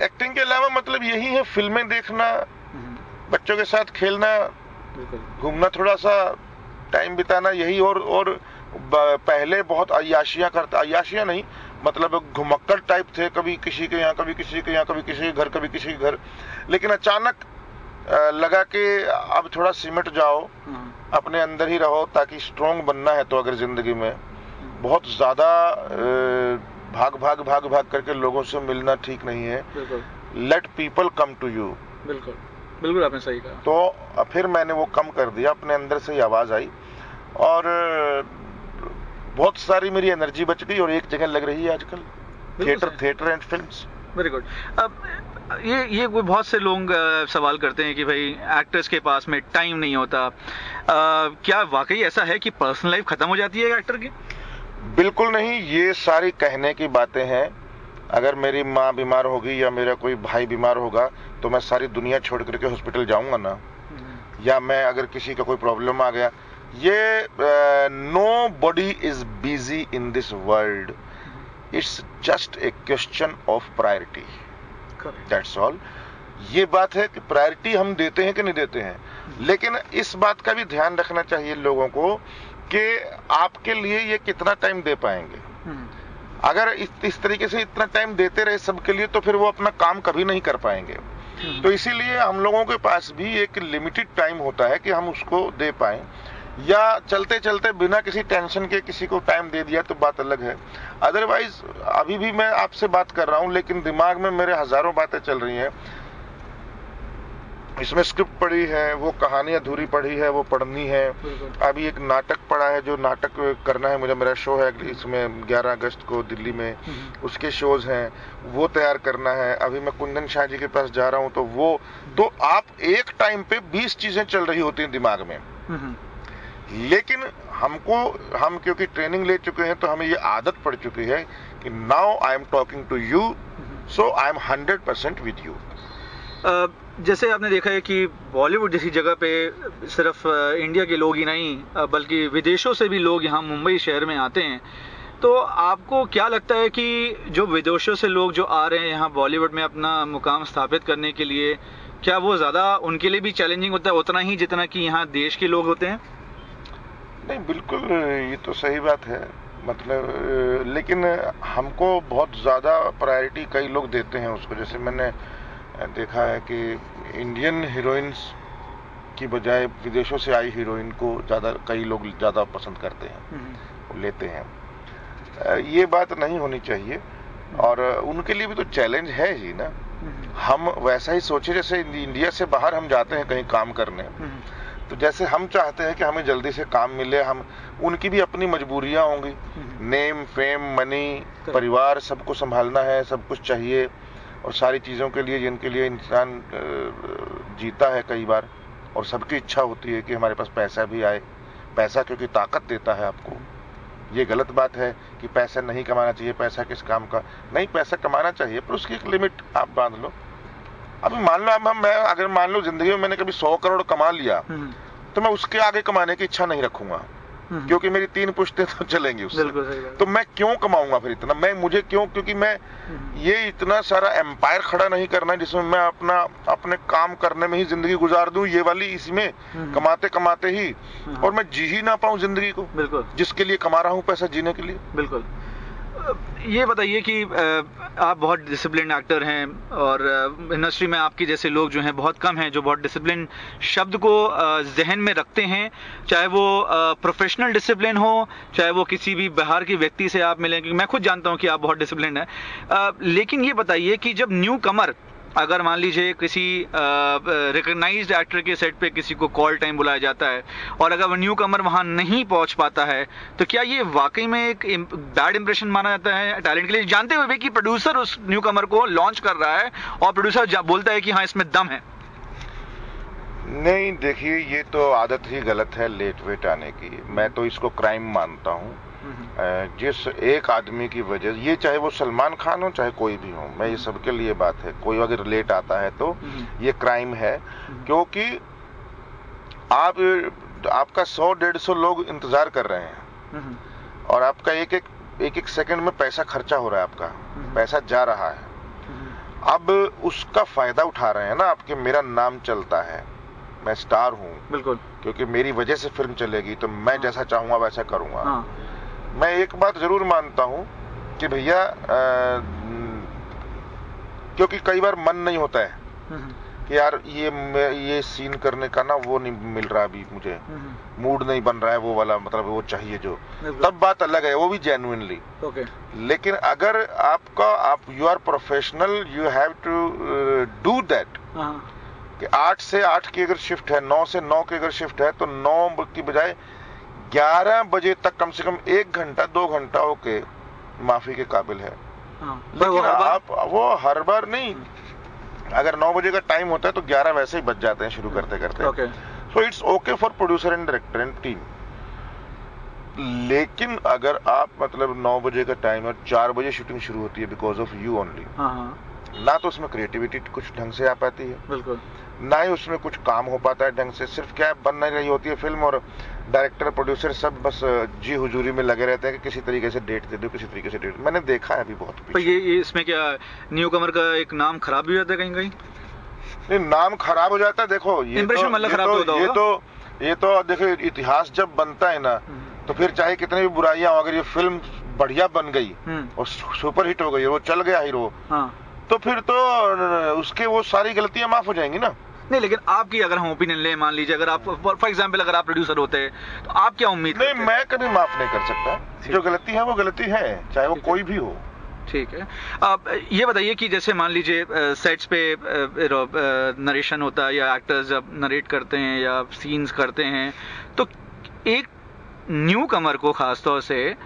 एक्टिंग के अलावा मतलब यही है, फिल्में देखना, बच्चों के साथ खेलना, घूमना, थोड़ा सा टाइम बिताना, यही। और पहले बहुत अय्याशियां नहीं, मतलब घुमक्कड़ टाइप थे, कभी किसी के यहाँ, कभी किसी के यहाँ, कभी किसी के घर, कभी किसी के घर। लेकिन अचानक लगा कि अब थोड़ा सिमट जाओ, अपने अंदर ही रहो, ताकि स्ट्रांग बनना है। तो अगर जिंदगी में बहुत ज्यादा भाग करके लोगों से मिलना ठीक नहीं है। Let people come to you. बिल्कुल आपने सही कहा। तो फिर मैंने वो कम कर दिया, अपने अंदर से ही आवाज आई, और बहुत सारी मेरी एनर्जी बच गई और एक जगह लग रही है आजकल, theatre and films. Very good. अब ये कोई बहुत से लोग सवाल करते हैं कि भाई एक्टर्स के पास में टाइम नहीं होता। क्या वाकई ऐसा है कि पर्सनल लाइफ खत्म हो जाती है एक्टर की? बिल्कुल नहीं, ये सारी कहने की बातें हैं। अगर मेरी माँ बीमार होगी या मेरा कोई भाई बीमार होगा तो मैं सारी दुनिया छोड़ करके हॉस्पिटल जाऊंगा ना, या मैं अगर किसी का कोई प्रॉब्लम आ गया, ये nobody is busy in this world, it's just a question of priority, that's all. ये बात है कि प्रायोरिटी हम देते हैं कि नहीं देते हैं, लेकिन इस बात का भी ध्यान रखना चाहिए लोगों को कि आपके लिए ये कितना टाइम दे पाएंगे। अगर इस तरीके से इतना टाइम देते रहे सबके लिए, तो फिर वो अपना काम कभी नहीं कर पाएंगे। तो इसीलिए हम लोगों के पास भी एक लिमिटेड टाइम होता है कि हम उसको दे पाएं, या चलते चलते बिना किसी टेंशन के किसी को टाइम दे दिया तो बात अलग है। अदरवाइज अभी भी मैं आपसे बात कर रहा हूं, लेकिन दिमाग में मेरे हजारों बातें चल रही हैं। इसमें स्क्रिप्ट पढ़ी है, वो कहानी अधूरी पढ़ी है, वो पढ़नी है। अभी एक नाटक पढ़ा है, जो नाटक करना है मुझे, मेरा शो है इसमें 11 अगस्त को दिल्ली में, उसके शोज हैं, वो तैयार करना है। अभी मैं कुंदन शाह जी के पास जा रहा हूं, तो आप एक टाइम पे 20 चीजें चल रही होती हैं दिमाग में। लेकिन हम क्योंकि ट्रेनिंग ले चुके हैं, तो हमें ये आदत पड़ चुकी है कि now I am talking to you, so I am 100% with you. जैसे आपने देखा है कि बॉलीवुड जैसी जगह पे सिर्फ इंडिया के लोग ही नहीं बल्कि विदेशों से भी लोग यहाँ मुंबई शहर में आते हैं, तो आपको क्या लगता है कि जो विदेशों से लोग जो आ रहे हैं यहाँ बॉलीवुड में अपना मुकाम स्थापित करने के लिए, क्या वो ज़्यादा उनके लिए भी चैलेंजिंग होता है उतना ही जितना कि यहाँ देश के लोग होते हैं? नहीं, बिल्कुल ये तो सही बात है, मतलब लेकिन हमको बहुत ज़्यादा प्रायोरिटी कई लोग देते हैं उसको। जैसे मैंने देखा है कि इंडियन हीरोइंस की बजाय विदेशों से आई हीरोइन को ज़्यादा कई लोग ज़्यादा पसंद करते हैं, वो लेते हैं। ये बात नहीं होनी चाहिए, और उनके लिए भी तो चैलेंज है ही ना। हम वैसा ही सोचे, जैसे इंडिया से बाहर हम जाते हैं कहीं काम करने, तो जैसे हम चाहते हैं कि हमें जल्दी से काम मिले, हम उनकी भी अपनी मजबूरियां होंगी, नेम फेम मनी, परिवार सबको संभालना है, सब कुछ चाहिए, और सारी चीज़ों के लिए जिनके लिए इंसान जीता है कई बार, और सबकी इच्छा होती है कि हमारे पास पैसा भी आए। पैसा क्योंकि ताकत देता है आपको। ये गलत बात है कि पैसा नहीं कमाना चाहिए, पैसा किस काम का। नहीं, पैसा कमाना चाहिए, पर उसकी एक लिमिट आप बांध लो। अभी मान लो मैं अगर मान लो जिंदगी में मैंने कभी 100 करोड़ कमा लिया, तो मैं उसके आगे कमाने की इच्छा नहीं रखूंगा, क्योंकि मेरी 3 पुश्तें तो चलेंगी उससे। तो मैं क्यों कमाऊंगा फिर इतना? मुझे क्यों? क्योंकि मैं ये इतना सारा एम्पायर खड़ा नहीं करना जिसमें मैं अपने काम करने में ही जिंदगी गुजार दूं, ये वाली इसमें कमाते कमाते ही, और मैं जी ही ना पाऊं जिंदगी को, बिल्कुल, जिसके लिए कमा रहा हूं पैसा, जीने के लिए। बिल्कुल। ये बताइए कि आप बहुत डिसिप्लिन एक्टर हैं, और इंडस्ट्री में आपके जैसे लोग जो हैं बहुत कम हैं जो बहुत डिसिप्लिन शब्द को जहन में रखते हैं, चाहे वो प्रोफेशनल डिसिप्लिन हो, चाहे वो किसी भी बाहर के व्यक्ति से आप मिलें, क्योंकि मैं खुद जानता हूं कि आप बहुत डिसिप्लिन हैं। लेकिन ये बताइए कि जब न्यू कमर, अगर मान लीजिए किसी रिकॉग्नाइज्ड एक्टर के सेट पे किसी को कॉल टाइम बुलाया जाता है, और अगर वो न्यू कमर वहां नहीं पहुंच पाता है, तो क्या ये वाकई में एक बैड इंप्रेशन माना जाता है टैलेंट के लिए, जानते हुए भी कि प्रोड्यूसर उस न्यू कमर को लॉन्च कर रहा है और प्रोड्यूसर बोलता है कि हाँ इसमें दम है? नहीं, देखिए, ये तो आदत ही गलत है लेट वेट आने की। मैं तो इसको क्राइम मानता हूँ। जिस एक आदमी की वजह, ये चाहे वो सलमान खान हो चाहे कोई भी हो, मैं ये सबके लिए बात है, कोई अगर लेट आता है तो ये क्राइम है, क्योंकि आपका 100-150 लोग इंतजार कर रहे हैं, और आपका एक सेकंड में पैसा खर्चा हो रहा है, आपका पैसा जा रहा है। अब उसका फायदा उठा रहे हैं ना आपके। मेरा नाम चलता है, मैं स्टार हूँ, बिल्कुल, क्योंकि मेरी वजह से फिल्म चलेगी, तो मैं जैसा चाहूंगा वैसा करूंगा। मैं एक बात जरूर मानता हूं कि भैया, क्योंकि कई बार मन नहीं होता है कि यार ये सीन करने का ना वो नहीं मिल रहा, अभी मुझे मूड नहीं बन रहा है वो वाला, मतलब वो चाहिए जो, तब बात अलग है, वो भी जेन्युइनली। लेकिन अगर you are professional, you have to do that, कि 8 से 8 की अगर शिफ्ट है, 9 से 9 की अगर शिफ्ट है, तो 9 की बजाय 11 बजे तक कम से कम 1 घंटा 2 घंटा होके माफी के काबिल है। लेकिन आप वो हर बार नहीं, अगर 9 बजे का टाइम होता है तो 11 वैसे ही बज जाते हैं शुरू करते करते। So it's okay for producer and director and team. लेकिन अगर आप मतलब 9 बजे का टाइम और 4 बजे शूटिंग शुरू होती है बिकॉज ऑफ यू ओनली, ना तो उसमें क्रिएटिविटी कुछ ढंग से आ पाती है, बिल्कुल, ना ही उसमें कुछ काम हो पाता है ढंग से। सिर्फ क्या बन नहीं रही होती है फिल्म, और डायरेक्टर प्रोड्यूसर सब बस जी हुजूरी में लगे रहते हैं कि किसी तरीके से डेट दे दो, किसी तरीके से डेट। मैंने देखा है अभी बहुत। पर ये इसमें क्या न्यू कमर का एक नाम खराब भी हो जाता है कहीं कहीं? नहीं, नाम खराब हो जाता है। देखो, ये तो देखो, इतिहास जब बनता है ना, तो फिर चाहे कितनी भी बुराइयां हो, अगर ये फिल्म बढ़िया बन गई और सुपर हिट हो गई, वो चल गया हीरो, तो फिर तो उसके वो सारी गलतियां माफ हो जाएंगी ना। नहीं, लेकिन आपकी अगर हम ओपिनियन ले, मान लीजिए अगर आप फॉर एग्जांपल अगर आप प्रोड्यूसर होते हैं, तो आप क्या उम्मीद करते हैं? नहीं, मैं कभी माफ नहीं कर सकता। जो गलती है वो गलती है, चाहे वो कोई भी हो। ठीक है। आप ये बताइए कि जैसे मान लीजिए सेट्स पे नरेशन होता है, या एक्टर्स जब नरेट करते हैं या सीन्स करते हैं, तो एक न्यू कमर को खासतौर से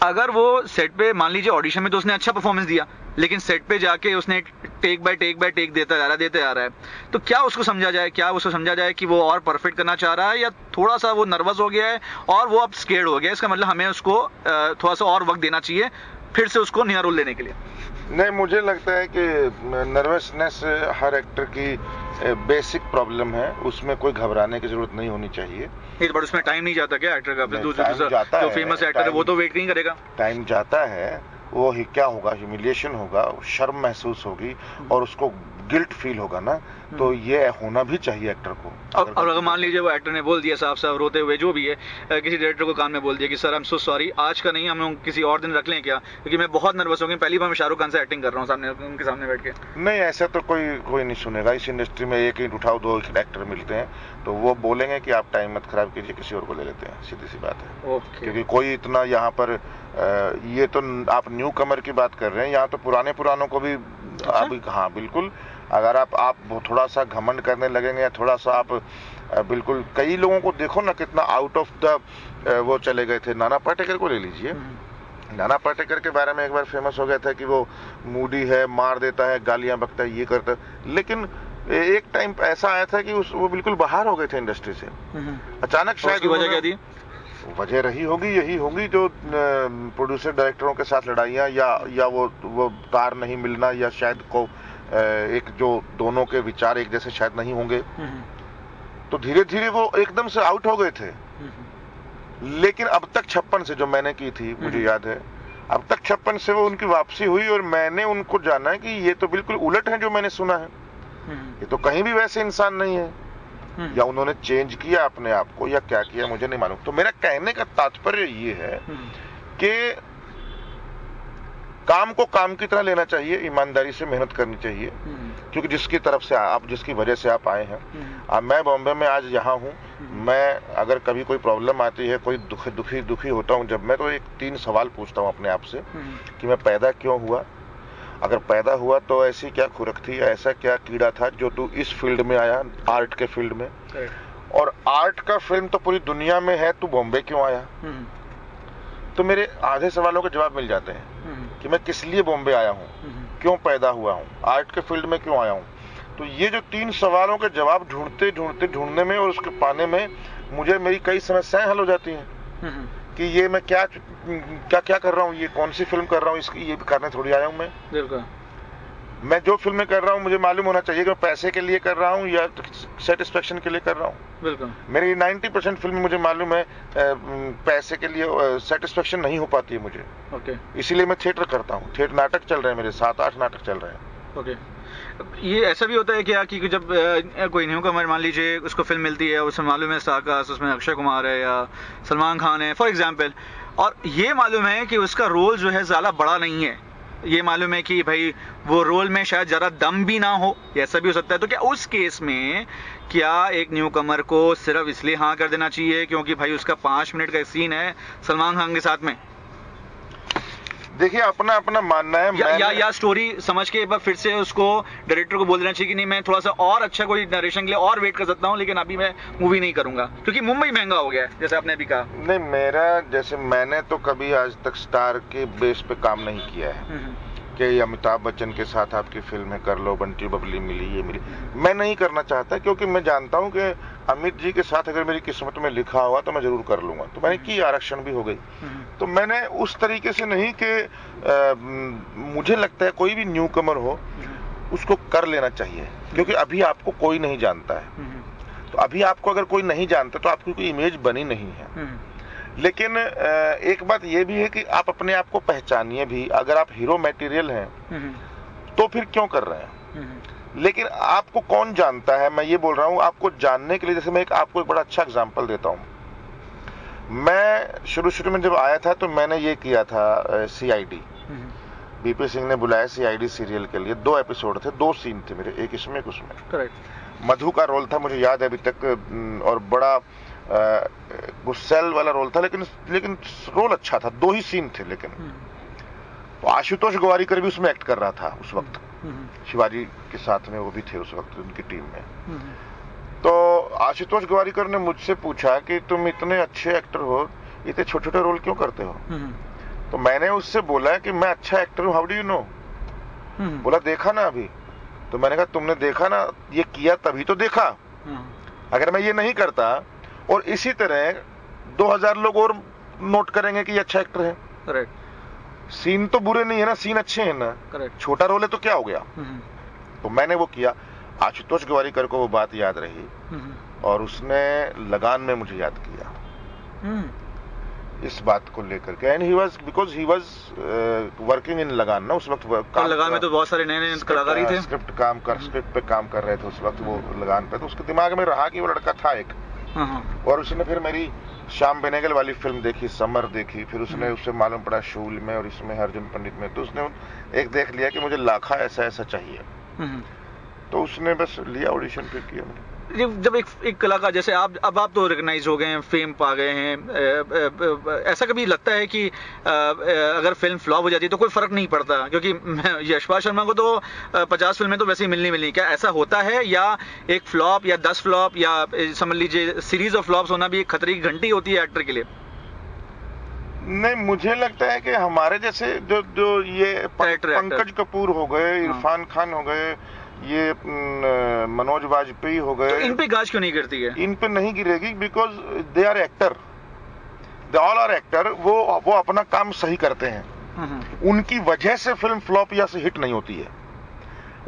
अगर वो सेट पे मान लीजिए ऑडिशन में तो उसने अच्छा परफॉर्मेंस दिया, लेकिन सेट पे जाके उसने टेक बाय टेक देता आ रहा है, तो क्या उसको समझा जाए कि वो और परफेक्ट करना चाह रहा है, या थोड़ा सा वो नर्वस हो गया है और वो अब स्केर्ड हो गया है? इसका मतलब हमें उसको थोड़ा सा और वक्त देना चाहिए फिर से उसको नया रोल लेने के लिए। नहीं, मुझे लगता है कि नर्वसनेस हर एक्टर की बेसिक प्रॉब्लम है, उसमें कोई घबराने की जरूरत नहीं होनी चाहिए। बट उसमें टाइम नहीं जाता क्या एक्टर का? जो फेमस एक्टर है वो तो वेट नहीं करेगा। टाइम जाता है, वो ही क्या होगा, ह्यूमिलिएशन होगा, शर्म महसूस होगी और उसको गिल्ट फील होगा ना, तो ये होना भी चाहिए एक्टर को। और अगर मान लीजिए वो एक्टर ने बोल दिया साफ साफ रोते हुए, जो भी है, किसी डायरेक्टर को कान में बोल दिया कि sir I am so sorry, आज का नहीं, हम लोग किसी और दिन रख लें क्या, क्योंकि मैं बहुत नर्वस हो गया, पहली बार मैं शाहरुख खान से एक्टिंग कर रहा हूँ सामने, उनके सामने बैठ के। नहीं, ऐसा तो कोई नहीं सुनेगा। इस इंडस्ट्री में एक ईंट उठाओ, 2 एक्टर मिलते हैं, तो वो बोलेंगे कि आप टाइम मत खराब कीजिए, किसी और को ले लेते हैं, सीधी सी बात है। क्योंकि कोई इतना यहाँ पर ये तो आप न्यू कमर की बात कर रहे हैं, यहाँ तो पुरानों को भी अभी, हाँ बिल्कुल, अगर आप थोड़ा सा घमंड करने लगेंगे या थोड़ा सा आप बिल्कुल, कई लोगों को देखो ना कितना आउट ऑफ द वो चले गए थे। नाना पाटेकर को ले लीजिए, नाना पाटेकर के बारे में एक बार फेमस हो गया था कि वो मूडी है, मार देता है, गालियां बकता है, ये करता है, लेकिन एक टाइम ऐसा आया था कि वो बिल्कुल बाहर हो गए थे इंडस्ट्री से अचानक। शायद वजह क्या थी? वजह यही होगी जो प्रोड्यूसर डायरेक्टरों के साथ लड़ाइयाँ या वो तार नहीं मिलना, या शायद को एक जो दोनों के विचार एक जैसे शायद नहीं होंगे, तो धीरे धीरे वो एकदम से आउट हो गए थे। लेकिन अब तक 56 से जो मैंने की थी, मुझे याद है, अब तक 56 से वो उनकी वापसी हुई और मैंने उनको जाना है कि ये तो बिल्कुल उलट है जो मैंने सुना है, ये तो कहीं भी वैसे इंसान नहीं है, या उन्होंने चेंज किया अपने आप को या क्या किया मुझे नहीं मालूम। तो मेरा कहने का तात्पर्य ये है कि काम को काम की तरह लेना चाहिए, ईमानदारी से मेहनत करनी चाहिए, क्योंकि जिसकी तरफ से आप, जिसकी वजह से आप आए हैं। मैं बॉम्बे में आज यहाँ हूँ, मैं अगर कभी कोई प्रॉब्लम आती है, कोई दुखी होता हूँ जब मैं, तो एक 3 सवाल पूछता हूँ अपने आप से कि मैं पैदा क्यों हुआ, अगर पैदा हुआ तो ऐसी क्या खुरक थी, ऐसा क्या कीड़ा था जो तू इस फील्ड में आया, आर्ट के फील्ड में, और आर्ट का फिल्म तो पूरी दुनिया में है, तू बॉम्बे क्यों आया। तो मेरे आधे सवालों के जवाब मिल जाते हैं कि मैं किस लिए बॉम्बे आया हूँ, क्यों पैदा हुआ हूँ, आर्ट के फील्ड में क्यों आया हूँ। तो ये जो 3 सवालों के जवाब ढूंढने में और उसके पाने में मुझे मेरी कई समस्याएं हल हो जाती हैं कि ये मैं क्या कर रहा हूँ, ये कौन सी फिल्म कर रहा हूँ, इसकी ये करने थोड़ी आया हूँ मैं। बिल्कुल, मैं जो फिल्में कर रहा हूँ मुझे मालूम होना चाहिए कि मैं पैसे के लिए कर रहा हूँ या सेटिस्फेक्शन के लिए कर रहा हूँ। बिल्कुल, मेरी 90% फिल्म मुझे मालूम है पैसे के लिए सेटिस्फेक्शन नहीं हो पाती है मुझे। ओके, इसीलिए मैं थिएटर करता हूँ। थिएटर नाटक चल रहे हैं मेरे, 7-8 नाटक चल रहे हैं। ओके, ये ऐसा भी होता है क्या कि जब कोई न्यू कमर मान लीजिए उसको फिल्म मिलती है, उसमें मालूम है स्टारकास्ट, उसमें अक्षय कुमार है या सलमान खान है फॉर एग्जांपल, और ये मालूम है कि उसका रोल जो है ज़्यादा बड़ा नहीं है, ये मालूम है कि भाई वो रोल में शायद ज़्यादा दम भी ना हो, ऐसा भी हो सकता है, तो क्या उस केस में क्या एक न्यू कमर को सिर्फ इसलिए हाँ कर देना चाहिए क्योंकि भाई उसका 5 मिनट का सीन है सलमान खान के साथ में? देखिए, अपना अपना मानना है, या स्टोरी समझ के एक बार फिर से उसको डायरेक्टर को बोल देना चाहिए कि नहीं मैं थोड़ा सा और अच्छा कोई नरेशन के लिए और वेट कर सकता हूँ, लेकिन अभी मैं मूवी नहीं करूंगा क्योंकि मुंबई महंगा हो गया है, जैसे आपने अभी कहा। नहीं, मैंने तो कभी आज तक स्टार के बेस पे काम नहीं किया है कि अमिताभ बच्चन के साथ आपकी फिल्म कर लो, बंटी बबली मिली, ये मिली, मैं नहीं करना चाहता, क्योंकि मैं जानता हूं कि अमित जी के साथ अगर मेरी किस्मत में लिखा हुआ तो मैं जरूर कर लूंगा। तो मैंने की, आरक्षण भी हो गई। तो मैंने उस तरीके से नहीं कि मुझे लगता है कोई भी न्यू कमर हो उसको कर लेना चाहिए, क्योंकि अभी आपको कोई नहीं जानता है। तो अभी आपको अगर कोई नहीं जानता तो आपकी कोई इमेज बनी नहीं है। लेकिन एक बात यह भी है कि आप अपने आप को पहचानिए भी, अगर आप हीरो मटेरियल हैं तो फिर क्यों कर रहे हैं। लेकिन आपको कौन जानता है, मैं ये बोल रहा हूं, आपको जानने के लिए, जैसे मैं आपको एक बड़ा अच्छा एग्जांपल देता हूं। मैं शुरू में जब आया था तो मैंने ये किया था CID, बीपी सिंह ने बुलाया CID सीरियल के लिए, 2 एपिसोड थे, 2 सीन थे मेरे, एक इसमें एक उसमें। करेक्ट, मधु का रोल था, मुझे याद है अभी तक, और बड़ा गुस्सेल वाला रोल था, लेकिन रोल अच्छा था, 2 ही सीन थे। लेकिन तो आशुतोष गोवारीकर भी उसमें एक्ट कर रहा था उस वक्त, शिवाजी के साथ में वो भी थे उस वक्त उनकी टीम में। तो आशुतोष गोवारीकर ने मुझसे पूछा कि तुम इतने अच्छे एक्टर हो, इतने छोटे छोटे रोल क्यों करते हो। तो मैंने उससे बोला कि मैं अच्छा एक्टर हूं, हाउ डू यू नो। बोला देखा ना अभी। तो मैंने कहा तुमने देखा ना, ये किया तभी तो देखा, अगर मैं ये नहीं करता और इसी तरह 2000 लोग और नोट करेंगे कि ये अच्छा एक्टर है। सीन तो बुरे नहीं है ना, सीन अच्छे हैं ना। करेक्ट। छोटा रोल है तो क्या हो गया। तो मैंने वो किया। आशुतोष गोवारिकर को वो बात याद रही और उसने लगान में मुझे याद किया इस बात को लेकर के। And he was because he was working in लगान ना उस वक्त। लगान में तो बहुत सारे नए कलाकार ही थे। स्क्रिप्ट पे काम कर रहे थे उस वक्त वो लगान पे। तो उसके दिमाग में रहा कि वो लड़का था एक। और उसने फिर मेरी श्याम बेनेगल वाली फिल्म देखी, समर देखी, फिर उसने उससे मालूम पड़ा शूल में और इसमें अर्जुन पंडित में। तो उसने एक देख लिया कि मुझे लाखा ऐसा ऐसा चाहिए। तो उसने बस लिया ऑडिशन, फिर किया मैंने। जब एक कलाकार जैसे अब आप तो रिकग्नाइज हो गए हैं, फेम पा गए हैं, ऐसा कभी लगता है कि अगर फिल्म फ्लॉप हो जाती है तो कोई फर्क नहीं पड़ता? क्योंकि यशपाल शर्मा को तो 50 फिल्में तो वैसे ही मिलनी। क्या ऐसा होता है, या एक फ्लॉप या 10 फ्लॉप या समझ लीजिए सीरीज ऑफ फ्लॉप्स होना भी एक खतरे की घंटी होती है एक्टर के लिए? नहीं, मुझे लगता है कि हमारे जैसे जो ये पंकज कपूर हो गए, इरफान खान हो गए, ये मनोज वाजपेयी हो गए, तो इन पे गाज क्यों नहीं गिरती है? इन पे नहीं गिरेगी because they are actor, they all are actor. वो अपना काम सही करते हैं। उनकी वजह से फिल्म फ्लॉप या से हिट नहीं होती है,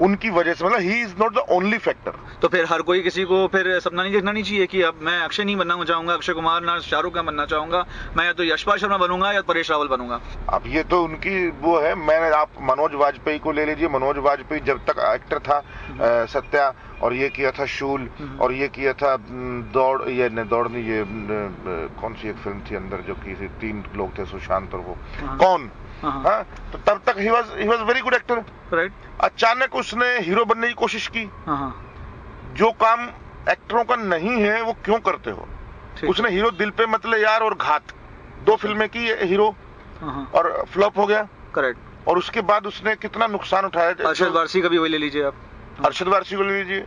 उनकी वजह से। मतलब he is not the only factor. तो फिर हर कोई किसी को फिर सपना नहीं देखना नहीं चाहिए कि अब मैं अक्षय नहीं बनना चाहूंगा, अक्षय कुमार ना शाहरुख खान बनना चाहूंगा, मैं या तो यशपाल शर्मा बनूंगा या परेश रावल बनूंगा। अब ये तो उनकी वो है। मैंने आप मनोज वाजपेयी को ले लीजिए। मनोज वाजपेयी जब तक एक्टर था सत्या, और ये किया था शूल, और ये किया था दौड़ नहीं, ये कौन सी एक फिल्म थी अंदर जो की थी, 3 लोग थे, सुशांत और वो कौन। हाँ, तो तब तक he was very good actor. Right. अचानक उसने हीरो बनने की कोशिश की। जो काम एक्टरों का नहीं है वो क्यों करते हो? उसने हीरो दिल पे मतलब यार और घात 2 फिल्में की हीरो, और फ्लॉप हो गया। करेक्ट। और उसके बाद उसने कितना नुकसान उठाया। अरशद वारसी का भी वही ले लीजिए आप। अरशद वारसी को ले लीजिए,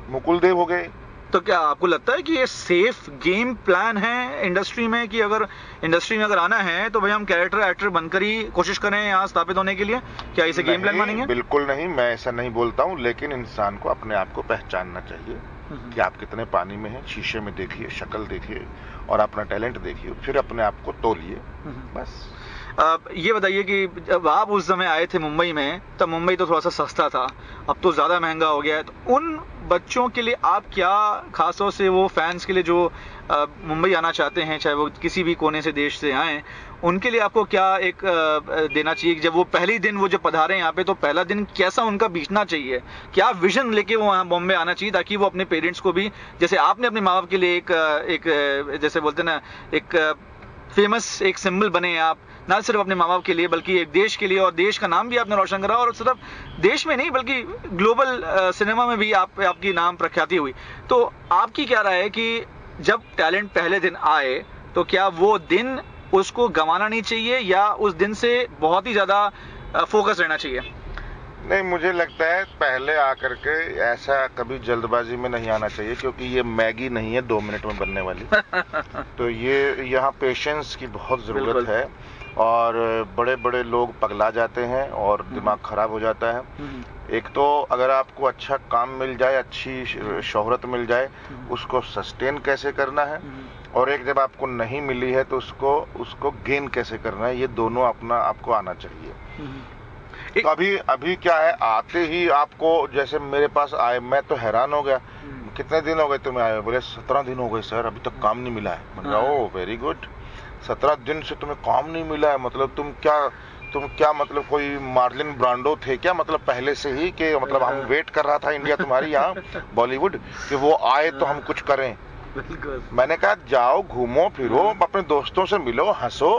मुकुल देव हो गए। तो क्या आपको लगता है कि ये सेफ गेम प्लान है इंडस्ट्री में, कि अगर इंडस्ट्री में अगर आना है तो भाई हम कैरेक्टर एक्टर बनकर ही कोशिश करें यहाँ स्थापित होने के लिए? क्या इसे गेम प्लान मानेंगे? बिल्कुल नहीं, मैं ऐसा नहीं बोलता हूँ। लेकिन इंसान को अपने आप को पहचानना चाहिए कि आप कितने पानी में हैं। शीशे में देखिए, शक्ल देखिए और अपना टैलेंट देखिए, फिर अपने आप को तोलिए, बस। ये बताइए कि जब आप उस समय आए थे मुंबई में, तब मुंबई तो थोड़ा सा सस्ता था, अब तो ज़्यादा महंगा हो गया है। तो उन बच्चों के लिए आप क्या, खासतौर से वो फैंस के लिए जो मुंबई आना चाहते हैं, चाहे वो किसी भी कोने से देश से आएँ, उनके लिए आपको क्या एक देना चाहिए कि जब वो पहले दिन वो जब पधारे यहाँ पे, तो पहला दिन कैसा उनका बीतना चाहिए? क्या विजन लेके वो वहाँ बॉम्बे आना चाहिए, ताकि वो अपने पेरेंट्स को भी, जैसे आपने अपने माँ बाप के लिए एक जैसे बोलते ना, एक फेमस एक सिंबल बने आप, ना सिर्फ अपने माँ बाप के लिए बल्कि एक देश के लिए, और देश का नाम भी आपने रोशन करा, और सिर्फ देश में नहीं बल्कि ग्लोबल सिनेमा में भी आपकी नाम प्रख्याति हुई। तो आपकी क्या राय है कि जब टैलेंट पहले दिन आए तो क्या वो दिन उसको गंवाना नहीं चाहिए, या उस दिन से बहुत ही ज्यादा फोकस रहना चाहिए? नहीं, मुझे लगता है पहले आकर के ऐसा कभी जल्दबाजी में नहीं आना चाहिए, क्योंकि ये मैगी नहीं है 2 मिनट में बनने वाली। तो ये यहाँ पेशेंस की बहुत जरूरत है, और बड़े बड़े लोग पगला जाते हैं और दिमाग खराब हो जाता है। एक तो अगर आपको अच्छा काम मिल जाए, अच्छी शोहरत मिल जाए, उसको सस्टेन कैसे करना है, और एक जब आपको नहीं मिली है तो उसको गेन कैसे करना है, ये दोनों अपना आपको आना चाहिए। तो अभी क्या है, आते ही आपको, जैसे मेरे पास आए, मैं तो हैरान हो गया, कितने दिन हो गए तुम्हें आए? बोले 17 दिन हो गए सर, अभी तक काम नहीं मिला है। मैंने कहा ओह वेरी गुड, 17 दिन से तुम्हें काम नहीं मिला है, मतलब तुम क्या मतलब कोई मार्लिन ब्रांडो थे क्या? मतलब पहले से ही कि मतलब हम वेट कर रहा था इंडिया तुम्हारी यहाँ बॉलीवुड कि वो आए तो हम कुछ करें। मैंने कहा जाओ, घूमो फिरो, अपने दोस्तों से मिलो, हंसो,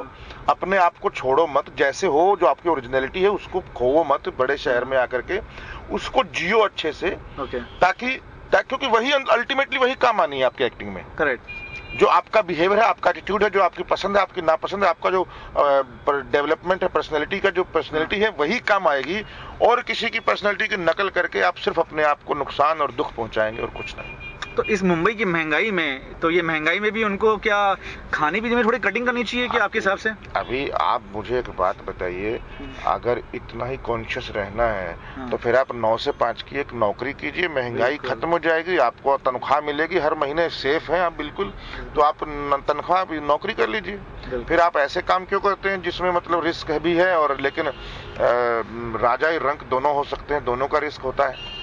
अपने आप को छोड़ो मत, जैसे हो, जो आपकी ओरिजिनलिटी है उसको खोवो मत, बड़े शहर में आकर के उसको जियो अच्छे से, ताकि क्योंकि वही अल्टीमेटली वही काम आनी है आपकी एक्टिंग में। करेक्ट। जो आपका बिहेवियर है, आपका एटीट्यूड है, जो आपकी पसंद है, आपकी नापसंद है, आपका जो डेवलपमेंट है पर्सनैलिटी का, जो पर्सनैलिटी है वही काम आएगी। और किसी की पर्सनैलिटी की नकल करके आप सिर्फ अपने आप को नुकसान और दुख पहुंचाएंगे और कुछ नहीं। तो इस मुंबई की महंगाई में, तो ये महंगाई में भी उनको क्या खाने पीने में थोड़ी कटिंग करनी चाहिए कि आपके हिसाब से? अभी आप मुझे एक बात बताइए, अगर इतना ही कॉन्शियस रहना है तो फिर आप 9 से 5 की एक नौकरी कीजिए, महंगाई खत्म हो जाएगी, आपको तनख्वाह मिलेगी हर महीने, सेफ है आप बिल्कुल, तो आप तनख्वाह नौकरी कर लीजिए। फिर आप ऐसे काम क्यों करते हैं जिसमें मतलब रिस्क भी है और लेकिन राजा रंक दोनों हो सकते हैं, दोनों का रिस्क होता है।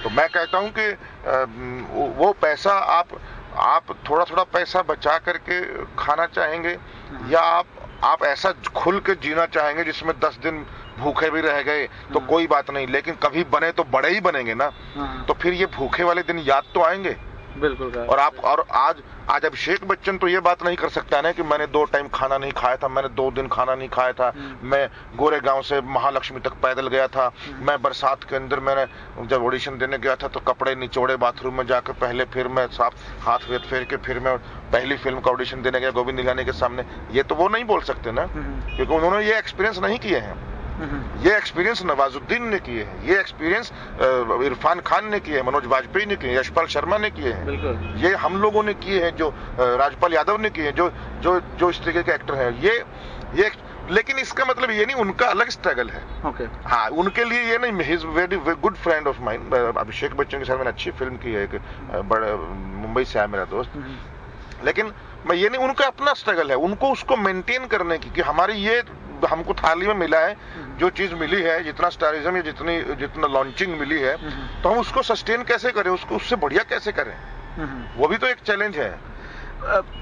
तो मैं कहता हूं कि वो पैसा आप थोड़ा थोड़ा पैसा बचा करके खाना चाहेंगे या आप ऐसा खुल के जीना चाहेंगे जिसमें 10 दिन भूखे भी रह गए तो कोई बात नहीं, लेकिन कभी बने तो बड़े ही बनेंगे ना, तो फिर ये भूखे वाले दिन याद तो आएंगे। बिल्कुल। और आज अभिषेक बच्चन तो ये बात नहीं कर सकता ना कि मैंने 2 टाइम खाना नहीं खाया था, मैंने 2 दिन खाना नहीं खाया था, मैं गोरेगांव से महालक्ष्मी तक पैदल गया था, मैं बरसात के अंदर मैंने जब ऑडिशन देने गया था तो कपड़े निचोड़े बाथरूम में जाकर पहले, फिर मैं साफ हाथ फेर के फिर मैं पहली फिल्म का ऑडिशन देने गया गोविंद निगरानी के सामने। ये तो वो नहीं बोल सकते ना, क्योंकि उन्होंने ये एक्सपीरियंस नहीं किए हैं। ये एक्सपीरियंस नवाजुद्दीन ने किए हैं, ये एक्सपीरियंस इरफान खान ने किए हैं, मनोज वाजपेयी ने किए हैं, यशपाल शर्मा ने किए हैं, ये हम लोगों ने किए हैं, जो राजपाल यादव ने किए हैं, जो इस तरीके के एक्टर हैं। ये लेकिन इसका मतलब ये नहीं उनका अलग स्ट्रगल है। हाँ, उनके लिए ये नहीं, he is very good friend of mine, Abhishek Bachchan के साथ मैंने अच्छी फिल्म की है, एक बड़ा मुंबई से आया मेरा दोस्त, लेकिन मैं ये नहीं, उनका अपना स्ट्रगल है, उनको उसको मेंटेन करने की, कि हमारी ये हमको थाली में मिला है, जो चीज मिली है, जितना स्टारिज्म या जितना लॉन्चिंग मिली है, तो हम उसको सस्टेन कैसे करें, उसको उससे बढ़िया कैसे करें, वो भी तो एक चैलेंज है।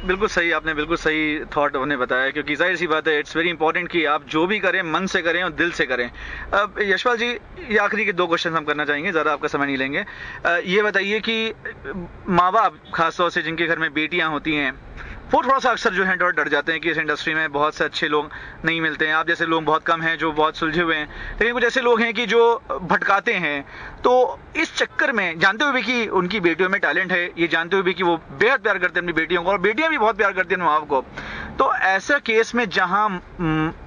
बिल्कुल सही, आपने बिल्कुल सही थॉट उन्हें बताया, क्योंकि जाहिर सी बात है, इट्स वेरी इंपॉर्टेंट कि आप जो भी करें मन से करें और दिल से करें। अब यशपाल जी, ये आखिरी के 2 क्वेश्चन हम करना चाहेंगे, ज़्यादा आपका समय नहीं लेंगे। ये बताइए कि माँ बाप खासतौर से जिनके घर में बेटियां होती हैं, वो थोड़ा सा अक्सर जो है डर जाते हैं कि इस इंडस्ट्री में बहुत से अच्छे लोग नहीं मिलते हैं। आप जैसे लोग बहुत कम हैं जो बहुत सुलझे हुए हैं, लेकिन कुछ ऐसे लोग हैं कि जो भटकाते हैं। तो इस चक्कर में, जानते हुए भी कि उनकी बेटियों में टैलेंट है, ये जानते हुए भी कि वो बेहद प्यार करते हैं अपनी बेटियों को और बेटियां भी बहुत प्यार करती हैं माँ बाप को, तो ऐसा केस में जहां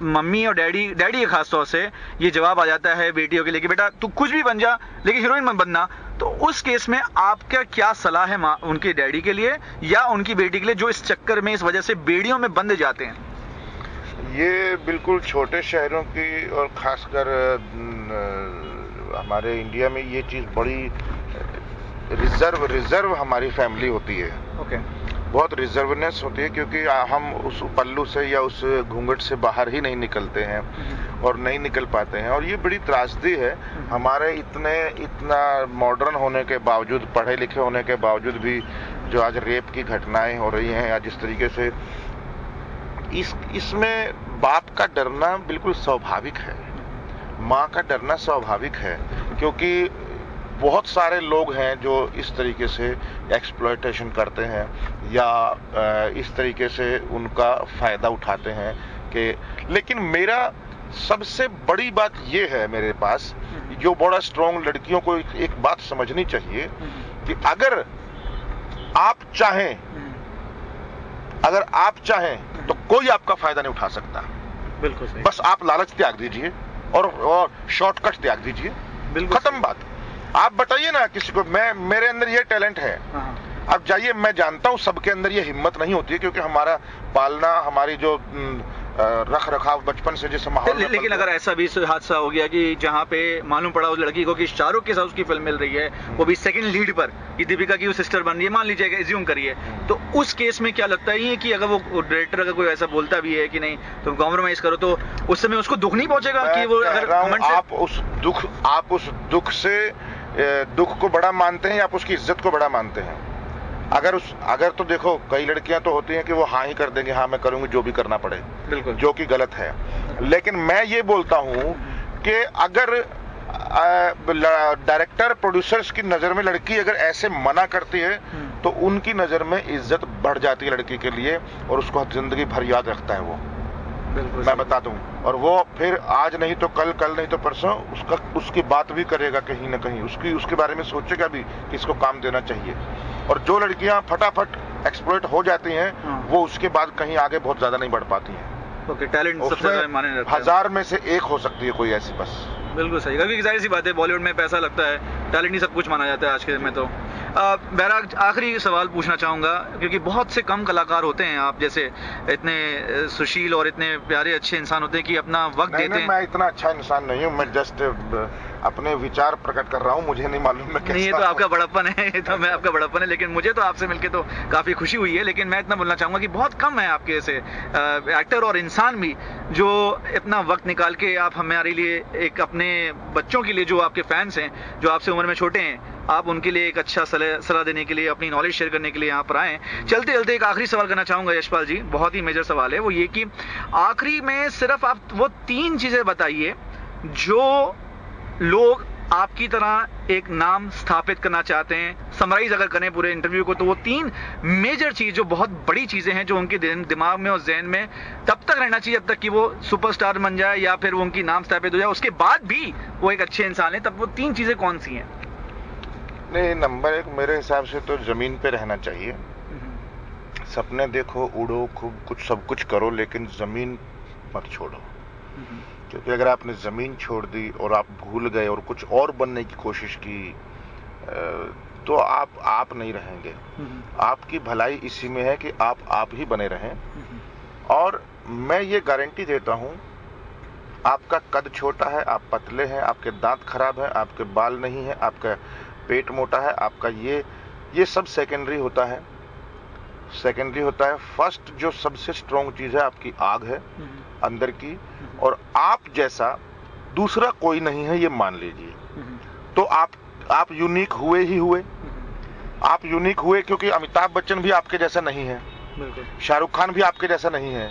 मम्मी और डैडी के खास तौर से ये जवाब आ जाता है बेटियों के लिए कि बेटा तू कुछ भी बन जा लेकिन हीरोइन मत बनना, तो उस केस में आपका क्या सलाह है उनके डैडी के लिए या उनकी बेटी के लिए, जो इस चक्कर में इस वजह से बेड़ियों में बंद जाते हैं? ये बिल्कुल छोटे शहरों की और खासकर हमारे इंडिया में ये चीज बड़ी रिजर्व हमारी फैमिली होती है। बहुत रिजर्वनेस होती है, क्योंकि हम उस पल्लू से या उस घूंघट से बाहर ही नहीं निकलते हैं और नहीं निकल पाते हैं, और ये बड़ी त्रासदी है। हमारे इतना मॉडर्न होने के बावजूद, पढ़े लिखे होने के बावजूद भी जो आज रेप की घटनाएं हो रही हैं या जिस तरीके से, इसमें बाप का डरना बिल्कुल स्वाभाविक है, माँ का डरना स्वाभाविक है, क्योंकि बहुत सारे लोग हैं जो इस तरीके से एक्सप्लॉयटेशन करते हैं या इस तरीके से उनका फायदा उठाते हैं कि, लेकिन मेरा सबसे बड़ी बात ये है मेरे पास, जो बड़ा स्ट्रॉन्ग लड़कियों को एक बात समझनी चाहिए कि अगर आप चाहें तो कोई आपका फायदा नहीं उठा सकता। बिल्कुल सही। बस आप लालच त्याग दीजिए और शॉर्टकट त्याग दीजिए, खत्म बात। आप बताइए ना किसी को, मेरे अंदर ये टैलेंट है, अब जाइए, मैं जानता हूं सबके अंदर ये हिम्मत नहीं होती है, क्योंकि हमारा पालना, हमारी जो रख रखाव बचपन से जिस माहौल में, लेकिन अगर ऐसा भी हादसा हो गया कि जहां पे मालूम पड़ा उस लड़की को कि शाहरुख के साथ उसकी फिल्म मिल रही है, वो भी सेकंड लीड पर, कि दीपिका की वो सिस्टर बन रही है, मान लीजिए, एज्यूम करिए, तो उस केस में क्या लगता है कि अगर वो डायरेक्टर अगर कोई ऐसा बोलता भी है कि नहीं तुम कॉम्प्रोमाइज करो, तो उस समय उसको दुख नहीं पहुंचेगा कि वो अगर आप उस दुख से दुख को बड़ा मानते हैं या आप उसकी इज्जत को बड़ा मानते हैं? अगर तो देखो, कई लड़कियां तो होती हैं कि वो हाँ ही कर देंगे, हाँ मैं करूंगी जो भी करना पड़े, बिल्कुल, जो कि गलत है। लेकिन मैं ये बोलता हूं कि अगर डायरेक्टर प्रोड्यूसर्स की नजर में लड़की अगर ऐसे मना करती है तो उनकी नजर में इज्जत बढ़ जाती है लड़की के लिए, और उसको जिंदगी भर याद रखता है वो, मैं बता दूं। और वो फिर आज नहीं तो कल नहीं तो परसों उसकी बात भी करेगा कहीं ना कहीं, उसके बारे में सोचेगा भी कि इसको काम देना चाहिए। और जो लड़कियां फटाफट एक्सप्लॉइट हो जाती हैं, वो उसके बाद कहीं आगे बहुत ज्यादा नहीं बढ़ पाती हैं। टैलेंट सबसे ज्यादा माने जाता है, 1000 में से 1 हो सकती है कोई ऐसी, बस। बिल्कुल सही, क्योंकि जाहिर सी बात है बॉलीवुड में पैसा लगता है, टैलेंट ही सब कुछ माना जाता है आज के में। तो मेरा आखिरी सवाल पूछना चाहूँगा, क्योंकि बहुत से कम कलाकार होते हैं आप जैसे इतने सुशील और इतने प्यारे अच्छे इंसान होते हैं कि अपना वक्त देते हैं। मैं इतना अच्छा इंसान नहीं हूँ, मैं जस्ट अपने विचार प्रकट कर रहा हूँ, मुझे नहीं मालूम मैं कैसा। नहीं, ये तो आपका बड़प्पन है, ये तो मैं आपका बड़प्पन है, लेकिन मुझे तो आपसे मिलके तो काफ़ी खुशी हुई है। लेकिन मैं इतना बोलना चाहूँगा कि बहुत कम है आपके ऐसे एक्टर और इंसान भी जो इतना वक्त निकाल के आप हमारे लिए, एक अपने बच्चों के लिए जो आपके फैंस हैं, जो आपसे उम्र में छोटे हैं, आप उनके लिए एक अच्छा सलाह देने के लिए, अपनी नॉलेज शेयर करने के लिए यहाँ पर आए। चलते चलते एक आखिरी सवाल करना चाहूँगा यशपाल जी, बहुत ही मेजर सवाल है, वो ये कि आखिरी में सिर्फ आप वो 3 चीज़ें बताइए जो लोग आपकी तरह एक नाम स्थापित करना चाहते हैं। समराइज अगर करें पूरे इंटरव्यू को, तो वो 3 मेजर चीज जो बहुत बड़ी चीजें हैं जो उनके दिमाग में और जहन में तब तक रहना चाहिए जब तक कि वो सुपरस्टार बन जाए या फिर वो उनकी नाम स्थापित हो जाए, उसके बाद भी वो एक अच्छे इंसान है, तब वो 3 चीजें कौन सी हैं? नहीं, नंबर 1 मेरे हिसाब से तो जमीन पे रहना चाहिए। सपने देखो, उड़ो, खूब कुछ सब कुछ करो, लेकिन जमीन मत छोड़ो। क्योंकि अगर आपने जमीन छोड़ दी और आप भूल गए और कुछ और बनने की कोशिश की, तो आप नहीं रहेंगे। आपकी भलाई इसी में है कि आप ही बने रहें। और मैं ये गारंटी देता हूं, आपका कद छोटा है, आप पतले हैं, आपके दांत खराब हैं, आपके बाल नहीं है, आपका पेट मोटा है, आपका ये सब सेकेंडरी होता है। फर्स्ट जो सबसे स्ट्रॉन्ग चीज है आपकी आग है अंदर की, और आप जैसा दूसरा कोई नहीं है, ये मान लीजिए। तो आप यूनिक हुए ही हुए। आप यूनिक हुए क्योंकि अमिताभ बच्चन भी आपके जैसा नहीं है, शाहरुख खान भी आपके जैसा नहीं है,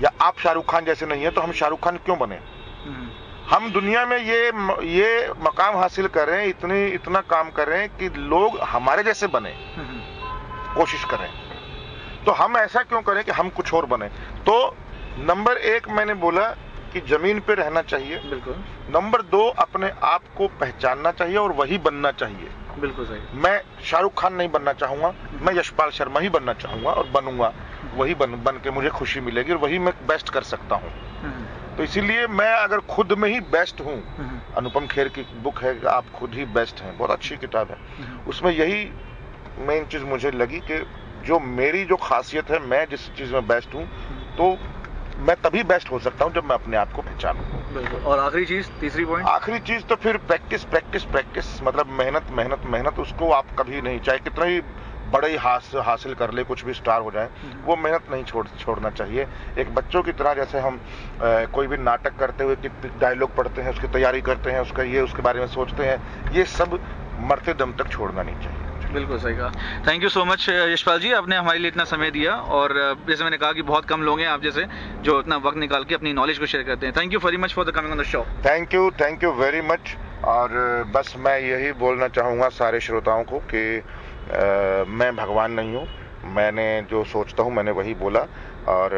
या आप शाहरुख खान जैसे नहीं है, तो हम शाहरुख खान क्यों बने? हम दुनिया में ये मकाम हासिल करें, इतना काम करें कि लोग हमारे जैसे बने, कोशिश करें। तो हम ऐसा क्यों करें कि हम कुछ और बने? तो नंबर 1 मैंने बोला कि जमीन पे रहना चाहिए। बिल्कुल। नंबर 2 अपने आप को पहचानना चाहिए और वही बनना चाहिए। बिल्कुल सही। मैं शाहरुख खान नहीं बनना चाहूंगा, मैं यशपाल शर्मा ही बनना चाहूंगा और बनूंगा। वही बन के मुझे खुशी मिलेगी और वही मैं बेस्ट कर सकता हूँ। तो इसीलिए मैं अगर खुद में ही बेस्ट हूँ, अनुपम खेर की बुक है आप खुद ही बेस्ट हैं, बहुत अच्छी किताब है। उसमें यही मेन चीज मुझे लगी कि जो मेरी जो खासियत है, मैं जिस चीज में बेस्ट हूँ, तो मैं तभी बेस्ट हो सकता हूँ जब मैं अपने आप को पहचानूं। बिल्कुल। और आखिरी चीज, तीसरी पॉइंट, आखिरी चीज तो फिर प्रैक्टिस, मतलब मेहनत उसको आप कभी नहीं, चाहे कितना ही बड़े हासिल कर ले, कुछ भी स्टार हो जाए, वो मेहनत नहीं छोड़ना चाहिए। एक बच्चों की तरह, जैसे हम कोई भी नाटक करते हुए डायलॉग पढ़ते हैं, उसकी तैयारी करते हैं, उसके बारे में सोचते हैं, ये सब मरते दम तक छोड़ना नहीं चाहिए। बिल्कुल सही कहा। Thank you so much Yashpal ji, आपने हमारे लिए इतना समय दिया, और जैसे मैंने कहा कि बहुत कम लोग हैं आप जैसे जो इतना वक्त निकाल के अपनी नॉलेज को शेयर करते हैं। Thank you very much for the coming on the show. Thank you very much. और बस मैं यही बोलना चाहूँगा सारे श्रोताओं को कि मैं भगवान नहीं हूँ, मैंने जो सोचता हूँ मैंने वही बोला, और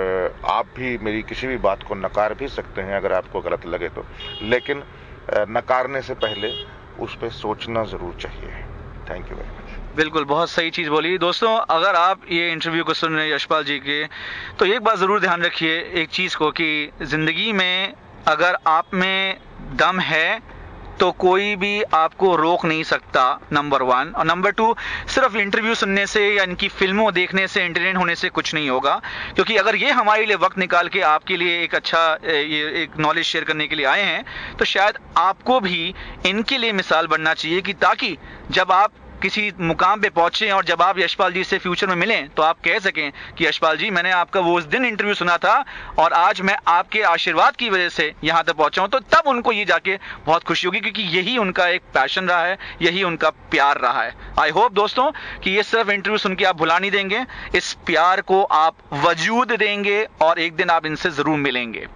आप भी मेरी किसी भी बात को नकार भी सकते हैं अगर आपको गलत लगे तो, लेकिन नकारने से पहले उस पर सोचना ज़रूर चाहिए। Thank you very much. बिल्कुल, बहुत सही चीज़ बोली। दोस्तों, अगर आप ये इंटरव्यू को सुन रहे हैं यशपाल जी के, तो एक बात ज़रूर ध्यान रखिए एक चीज़ को, कि ज़िंदगी में अगर आप में दम है तो कोई भी आपको रोक नहीं सकता, नंबर 1। और नंबर 2, सिर्फ इंटरव्यू सुनने से या इनकी फिल्मों देखने से, एंटरटेन होने से कुछ नहीं होगा। क्योंकि अगर ये हमारे लिए वक्त निकाल के आपके लिए एक अच्छा ये एक नॉलेज शेयर करने के लिए आए हैं, तो शायद आपको भी इनके लिए मिसाल बनना चाहिए, कि ताकि जब आप किसी मुकाम पे पहुंचे और जब आप यशपाल जी से फ्यूचर में मिलें, तो आप कह सकें कि यशपाल जी, मैंने आपका वो उस दिन इंटरव्यू सुना था और आज मैं आपके आशीर्वाद की वजह से यहाँ तक पहुंचा हूं। तो तब उनको ये जाके बहुत खुशी होगी, क्योंकि यही उनका एक पैशन रहा है, यही उनका प्यार रहा है। आई होप दोस्तों कि ये सिर्फ इंटरव्यू सुन के आप भुला नहीं देंगे, इस प्यार को आप वजूद देंगे और एक दिन आप इनसे जरूर मिलेंगे।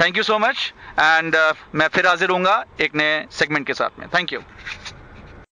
Thank you so much, and मैं फिर हाजिर हूंगा एक नए सेगमेंट के साथ में। Thank you.